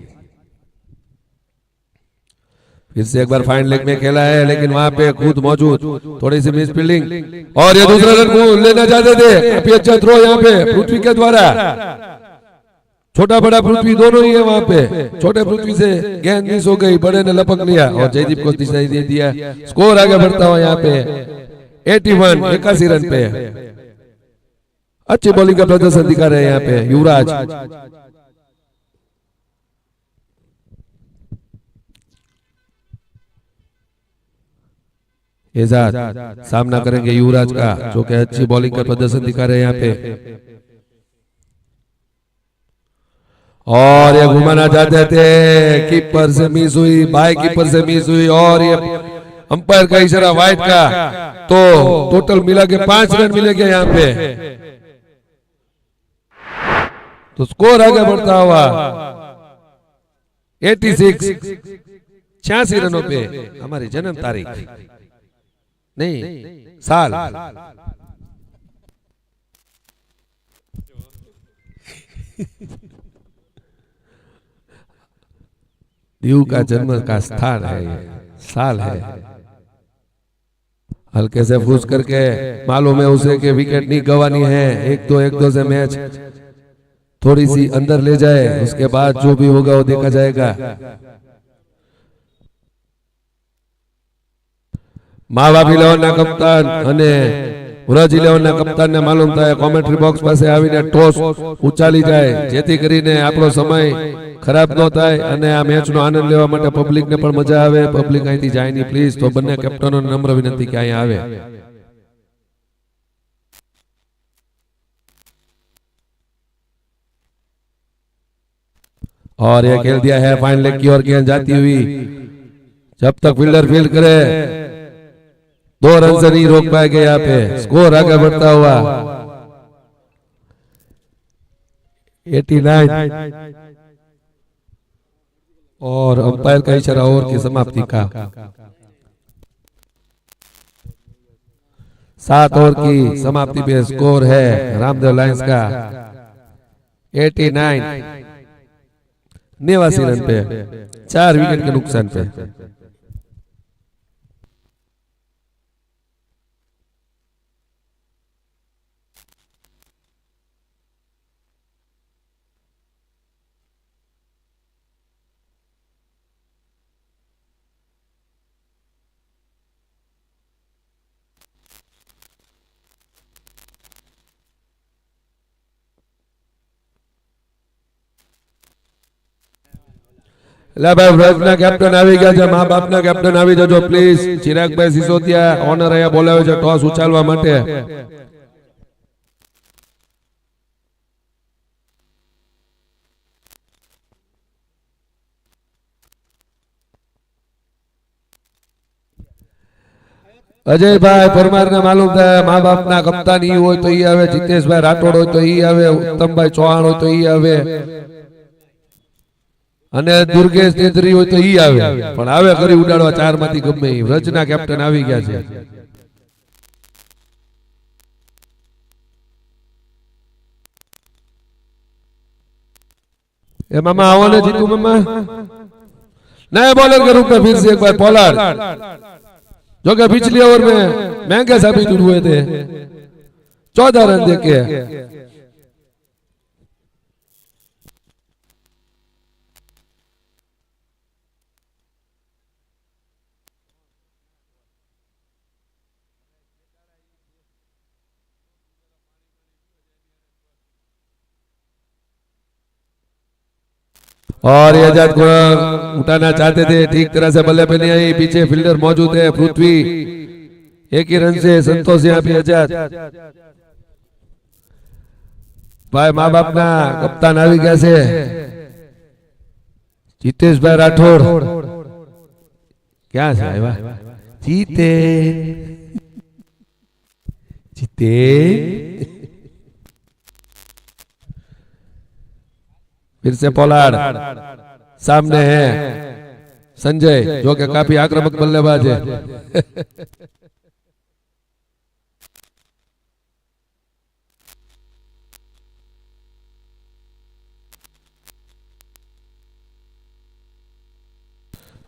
फिर से एक बार फाइन लेग में खेला है, लेकिन वहां पे खुद मौजूद, थोड़ी सी मिस फील्डिंग और ये दूसरा रन लेना चाहते थे। काफी अच्छा थ्रो यहाँ पे पृथ्वी के द्वारा। छोटा बड़ा पृथ्वी दोनों ही है वहां पे। छोटे पृथ्वी से गेंद मिस हो गई, बड़े ने लपक लिया और जयदीप को दिशा दे दिया। स्कोर आगे बढ़ता हुआ यहाँ पे 81 रन पे। अच्छी बॉलिंग का प्रदर्शन दिखा रहे हैं यहाँ पे युवराज। एजाज सामना करेंगे युवराज का, जो कि अच्छी बॉलिंग का प्रदर्शन दिखा रहे हैं यहाँ पे। और ये घुमाना चाहते थे, कीपर से मिस हुई, बाई कीपर से मिस हुई और ये अंपायर का इशारा वाइड का, तो टोटल मिला के 5 रन मिलेंगे यहाँ पे। तो स्कोर आगे बढ़ता हुआ 86 रनों पे। हमारी जन्म तारीख नहीं साल दीव का जन्म का स्थान है, साल है। हल्के से फूस करके मालूम है उसे कि विकेट नहीं गंवानी है। 1-2 से मैच थोड़ी सी अंदर ले जाए, उसके बाद जो भी होगा वो देखा जाएगा। मावा इलेवनના કપ્તાન અને વ્રજ ઇલેવનના કપ્તાનને માલુમ થાય કોમેન્ટ્રી બોક્સ પાસે આવીને ટોસ ઉચાલી જાય, જેથી કરીને આપણો સમય ખરાબ ન થાય અને આ મેચનો આનંદ લેવા માટે પબ્લિકને પણ મજા આવે। પબ્લિક અહીંથી જાય નહીં પ્લીઝ, તો બંને કેપ્ટનોને નમ્ર વિનંતી કે અહીં આવે। और ये खेल दिया है फाइन लेग की ओर गेंद जाती हुई। जब तक फील्डर फील्ड करे 2 रन से नहीं रोक पाएंगे। यहाँ पे स्कोर आगे बढ़ता हुआ 89 और अंपायर का इशारा ओवर की समाप्ति का। 7 ओवर की समाप्ति पे स्कोर है रामदेव लायंस का 89 89 रन पे 4 विकेट के नुकसान पे। વ્રજના કેપ્ટન આવી ગયા છે, મા બાપના કેપ્ટન આવી જજો પ્લીઝ। ચિરાગભાઈ સિસોદિયા ઓનર અહીંયા બોલાવે છે ટોસ ઉછાલવા માટે। અજયભાઈ પરમારને માલુમ થાય મા બાપના કપ્તાન ઈ હોય તો ઈ આવે, જીતેશભાઈ રાઠોડ હોય તો ઈ આવે, ઉત્તમભાઈ ચૌહાણ હોય તો ઈ આવે અને દુર્ગેશ તેત્રી હોય તો ઈ આવે, પણ આવે કરી ઉડાડવા 4 માંથી ગમે ઈ। વ્રજના કેપ્ટન આવી ગયા છે। ए मामा आओ ना जीतू मामा। नए बॉलर के रूप में फिर से एक बार पोलार्ड, जो कि पिछली ओवर में महंगे साबित हुए थे 14 रन देके। और ये आजाद को उठाना चाहते थे, ठीक तरह से बल्ले पे नहीं आई, पीछे फील्डर मौजूद है पृथ्वी, एक ही रन से संतोष यहाँ पे आजाद। भाई माँ बाप ना कप्तान આવી ગયા છે જીતેશભાઈ રાઠોડ। क्या है वाह जीते जीते। फिर से पोलार्ड, सामने है संजय जो कि काफी आक्रामक बल्लेबाज है।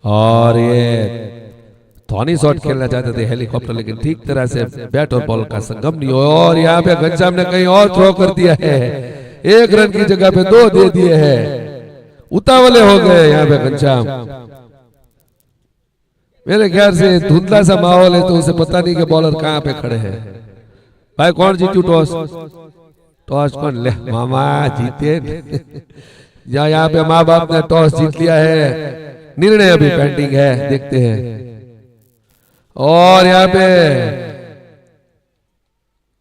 और ये धोनी शॉट खेलना चाहते थे हेलीकॉप्टर, लेकिन ठीक तरह से बैट और बॉल का संगम नहीं हो। और यहाँ पे घनश्याम ने कहीं और थ्रो कर दिया है, 1 रन की जगह पे 2 दे दिए हैं। उतावले हो गए यहाँ पे घनश्याम। मेरे ख्याल से धुंधला सा माहौल है तो उसे पता नहीं कि बॉलर कहाँ पे खड़े हैं। भाई कौन जीतू टॉस? टॉस कौन ले? मामा जीते। यहाँ पे माँ बाप ने टॉस जीत लिया है, निर्णय अभी पेंडिंग है, देखते हैं। और यहाँ पे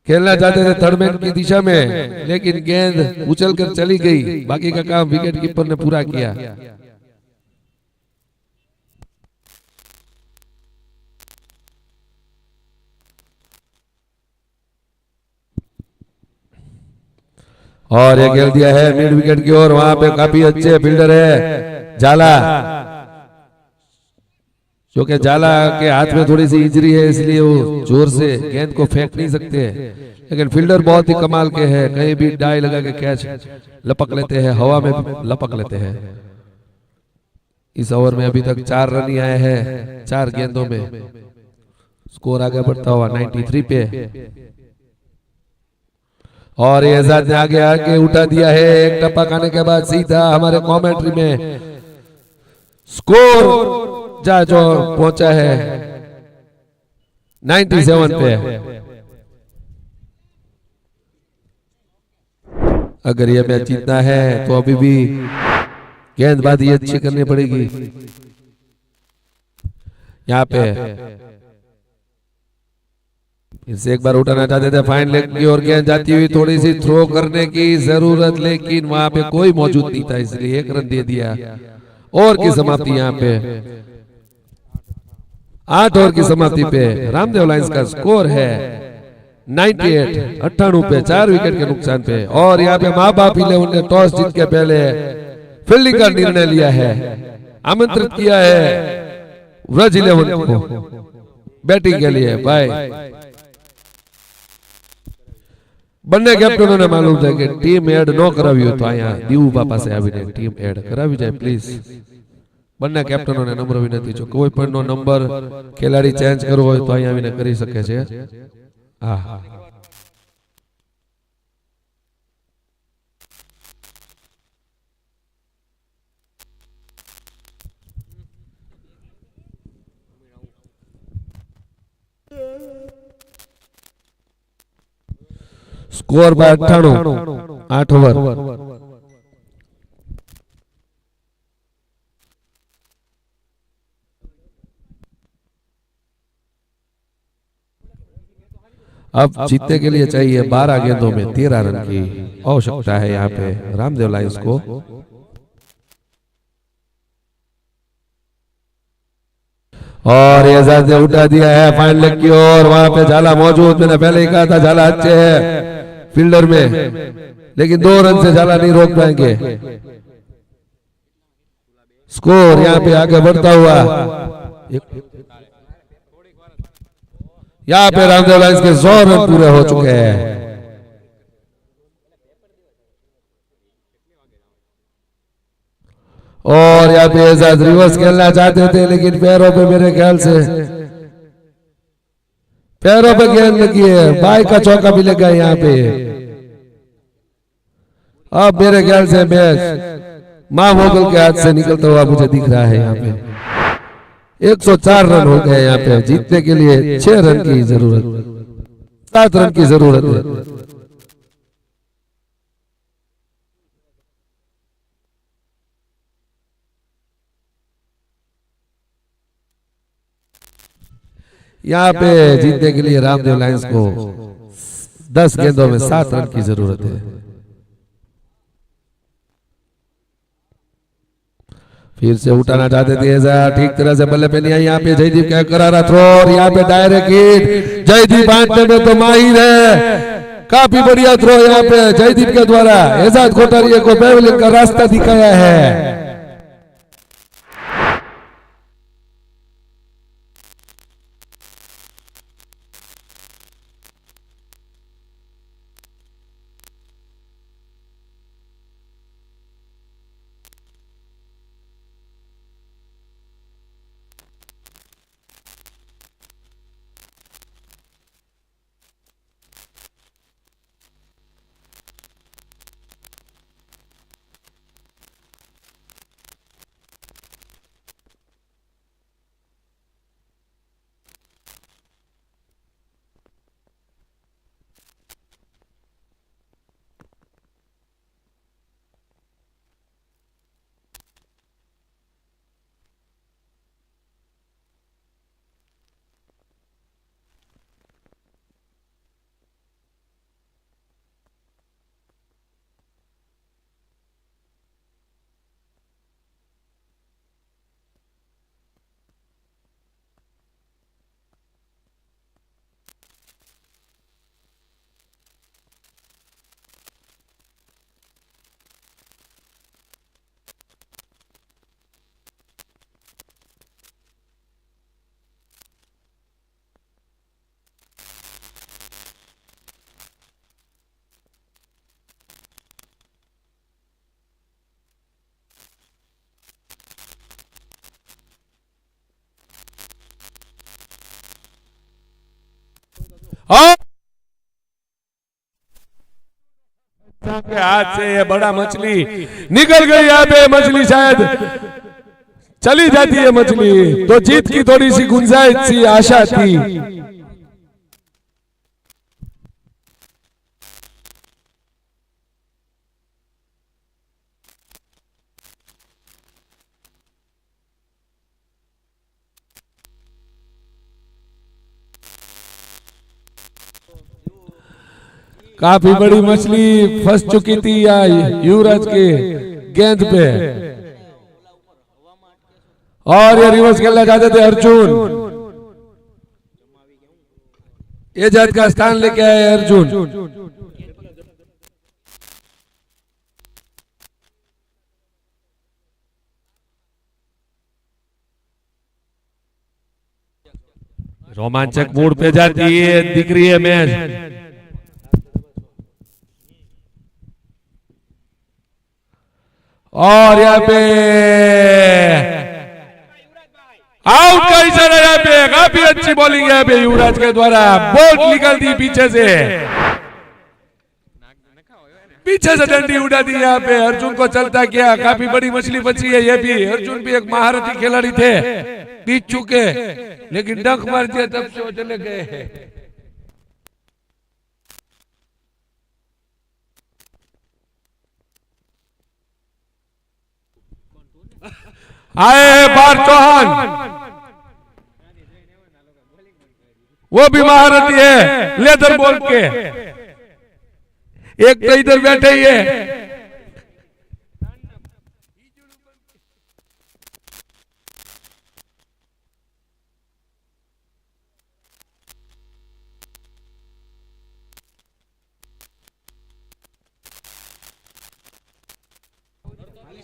खेलना चाहते थे थर्ड मैन की दिशा में, लेकिन गेंद उछलकर चली गई। बाकी का काम विकेट कीपर ने पूरा किया। और ये खेल दिया है मिड विकेट की ओर। वहां पे काफी अच्छे फील्डर है जाला, जो कि जाला के हाथ में थोड़ी सी इंजरी है, इसलिए वो जोर से गेंद को फेंक नहीं सकते, लेकिन फील्डर बहुत ही कमाल के हैं, कहीं भी डाई लगा के कैच लपक लेते हैं, हवा में लपक लेते हैं। इस ओवर में अभी तक 4 रन ही आए हैं 4 गेंदों में। स्कोर आगे बढ़ता हुआ 93 पे। और ये एजाज ने आगे आगे उठा दिया है। एक टप्पा खाने के बाद सीधा हमारे कमेंट्री में स्कोर जा जो पहुंचा है 97 पे। अगर ये मैच जीतना है तो अभी भी गेंदबाजी अच्छी करनी पड़ेगी। यहाँ पे फिर से एक बार उठाना चाहते थे फाइन लेग की और गेंद जाती हुई थोड़ी सी थ्रो करने की जरूरत, लेकिन वहां पे कोई मौजूद नहीं था, इसलिए एक रन दे दिया। ओवर की समाप्ति यहाँ पे 8 ओवर की समाप्ति पे रामदेव लायंस का स्कोर है 98 पे 4 विकेट के नुकसान पे। और यहाँ पे माँ बाप 11 ने टॉस जीत के पहले फील्डिंग का निर्णय लिया है, आमंत्रित किया है व्रज 11 को बैटिंग के लिए। भाई બંને કેપ્ટનોને માલુમ છે કે ટીમ એડ ન કરાવી હોય તો અહીંયા દીવુ બાપા से આવીને ટીમ એડ કરાવી જાય પ્લીઝ। બંને કેપ્ટનોને નમ્ર વિનંતી છે, કોઈ પણનો નંબર ખેલાડી ચેન્જ કરવો હોય તો અહીંયા આવીને કરી શકે છે। હા स्कोर बाय 98 8 ओवर। अब जीतने के लिए चाहिए 12 गेंदों में 13 रन की आवश्यकता है यहाँ पे रामदेव लायंस को। और एजाज ने उठा दिया है फाइन लेग की ओर। वहां पे झाला मौजूद, मैंने पहले ही कहा था झाला अच्छे है फील्डर में, लेकिन 2 रन से झाला नहीं रोक पाएंगे। स्कोर यहाँ पे आगे बढ़ता हुआ यहाँ पे रामदेव लायंस के 100 रन पूरे हो चुके हैं। और यहाँ पे एजाज रिवर्स खेलना चाहते थे, लेकिन पैरों पे मेरे ख्याल से पैरों पे गेंद लगी है। बाई का चौका भी लगा यहाँ पे। अब मेरे ख्याल से मैच मां मोगल के हाथ से निकलता हुआ मुझे दिख रहा है। यहाँ पे 104 रन हो गए। यहाँ पे जीतने के लिए 6 रन की जरूरत, 7 रन की जरूरत है। यहाँ पे जीतने के लिए रामदेव लायंस को 10 गेंदों में 7 रन की जरूरत है। फिर से उठाना चाहते थे ऐसा, ठीक तरह से बल्ले पे नहीं आई। यहाँ पे जयदीप क्या करारा थ्रो और यहाँ पे डायरेक्ट हिट। जयदीप बांटने में तो माहिर है, काफी बढ़िया थ्रो यहाँ पे जयदीप के द्वारा एजाज कोठारिया को बेवलिंग का रास्ता दिखाया है। के हाथ से ये बड़ा मछली निकल गई। यहाँ पे मछली शायद चली जाती है मछली, तो जीत की थोड़ी सी गुंजाइश सी आशा थी। काफी बड़ी मछली फंस चुकी थी युवराज के गेंद पे, और ये रिवर्स खेलना चाहते थे अर्जुन। ये जज का स्थान लेके आए अर्जुन। रोमांचक मूड पे जाती है, दिख रही है मैच। और यहाँ पे आउट का इशारा, यहाँ पे काफी अच्छी बॉलिंग यहाँ पे युवराज के द्वारा, बॉल निकल दी पीछे से डंडी उड़ा दी। यहाँ पे अर्जुन को चलता किया, काफी बड़ी मछली बची है ये भी। अर्जुन भी एक महारथी खिलाड़ी थे, बीत चुके, लेकिन डंक मार दिया तब से वो चले गए। आए बार चौहान, वो भी महारथी है लेदर बॉल के। एक तो इधर बैठे ही है,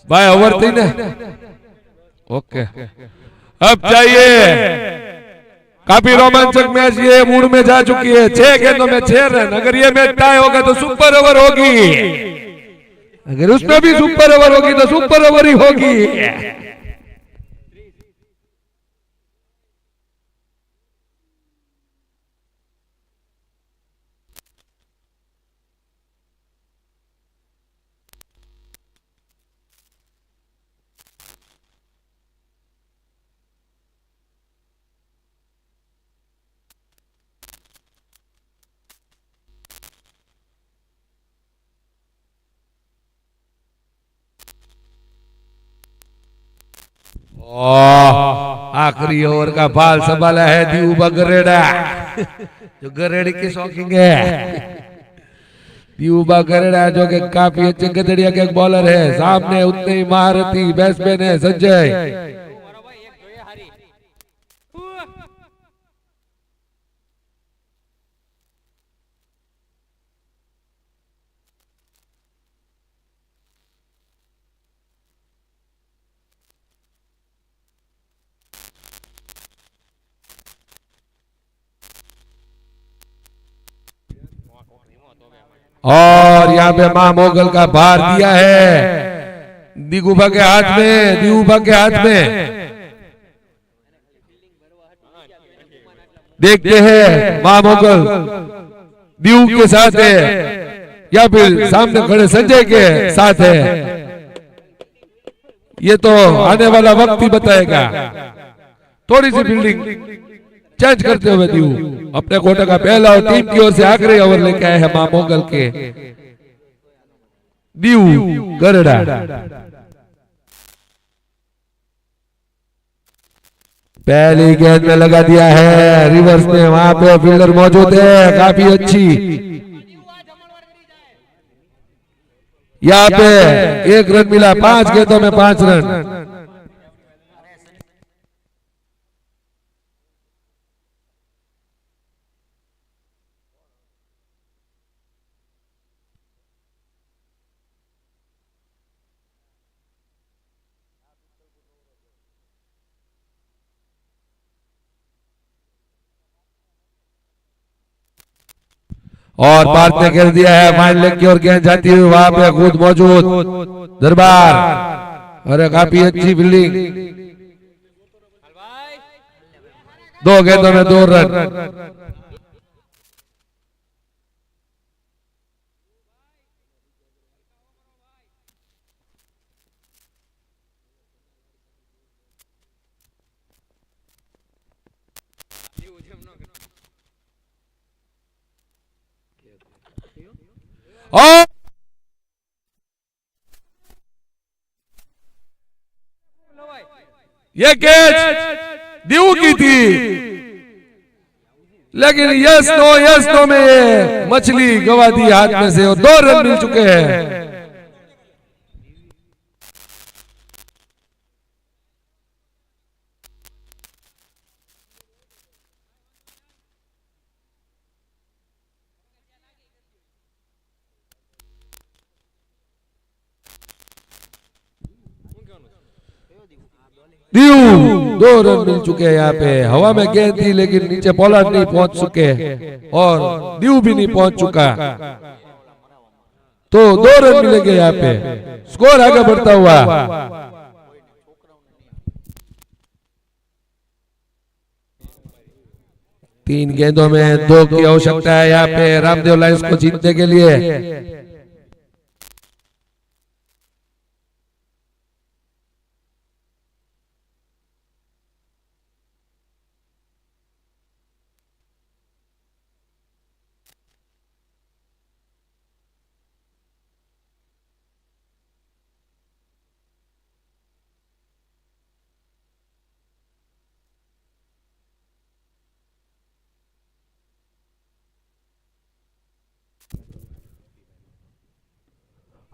भाई ओवर थी ना। ओके, अब चाहिए, काफी रोमांचक मैच ये मूड में जा चुकी है। 6 गेंदों में 6 रन, अगर ये मैच टाई होगा तो सुपर ओवर होगी, अगर उसमें भी सुपर ओवर होगी तो सुपर ओवर ही होगी। आखिरी ओवर का बाल संभाला है दियुबा गरेड़ा, जो गरेड़ी के शौकीन है। दियुबा गरेड़ा जो कि काफी अच्छे गदड़िया के बॉलर है, सामने उतने ही महारथी बैट्समैन है संजय। और यहाँ पे मां मोगल का भार दिया है दिगुबा के हाथ में, दियुबा के हाथ में। देखते हैं मां मोगल दियू के साथ है या फिर सामने खड़े संजय के साथ है, ये तो आने वाला वक्त ही बताएगा। थोड़ी सी फील्डिंग चेंज करते हुए दियू अपने कोटे का पहला और टीम की ओर से आखिरी ओवर लेके आए हैं मां मोगल के दियू गरेड़ा। पहली गेंद में लगा दिया है रिवर्स में, वहां पे फील्डर मौजूद है, काफी अच्छी। यहाँ पे 1 रन मिला, 5 गेंदों में 5 रन। और भारत ने खेल दिया है फाइन लेग की ओर, गेंद जाती हुई वहां पे खुद मौजूद दरबार, और काफी अच्छी फील्डिंग। 2 गेंदों में 2 रन। और ये कैच दीव की थी, लेकिन यस नो में ये मछली गवा दी हाथ में से और 2 रन मिल चुके हैं। दीव 2 रन मिल चुके हैं यहाँ पे। हवा में गेंद थी लेकिन नीचे बॉलर नहीं पहुंच चुके और दीव भी नहीं पहुंच चुका, तो 2 रन मिलेंगे यहाँ पे। स्कोर आगे बढ़ता हुआ। तीन गेंदों में 2 की आवश्यकता है यहाँ पे रामदेव लायंस को जीतने के लिए।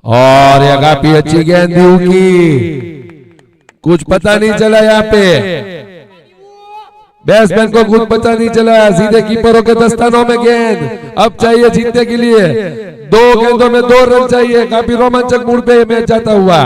और ये काफी अच्छी गेंद दीव की, कुछ पता नहीं चला यहाँ पे बैट्समैन को, कुछ पता नहीं चला। सीधे कीपरों के दस्तानों में गेंद। अब चाहिए जीतने के लिए 2 गेंदों में 2 रन चाहिए। काफी रोमांचक मूड पे मैच जाता हुआ।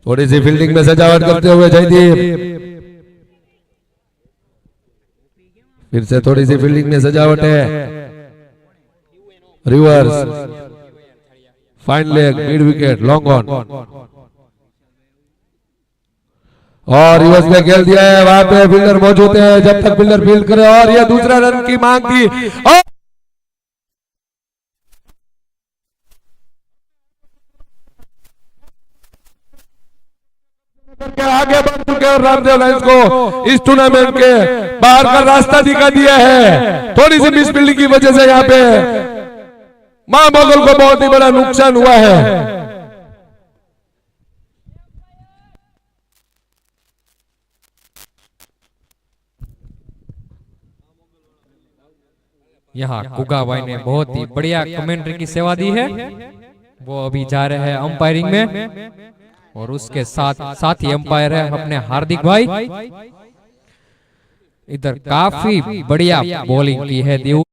थोड़ी सी फील्डिंग में सजावट करते हुए जयदीप, फिर से थोड़ी सी फील्डिंग में सजावट है। Reverse, fine leg, mid wicket, long on और रिवर्स में खेल दिया है। वहां पे फील्डर मौजूद है, जब तक फील्डर फील्ड करे। और यह दूसरा रन की मांग थी और आगे बढ़ चुके और रामदेव लायंस को इस टूर्नामेंट के बाहर का रास्ता दिखा दिया है। थोड़ी सी मिस फील्डिंग की वजह से यहाँ पे मां मोगल को बहुत ही बड़ा नुकसान हुआ है। यहाँ कुगा भाई ने बहुत ही बढ़िया कमेंट्री की सेवा दी है। वो अभी जा रहे हैं अंपायरिंग में और उसके साथ ही अंपायर है अपने हार्दिक भाई। इधर काफी बढ़िया बॉलिंग की है दीव।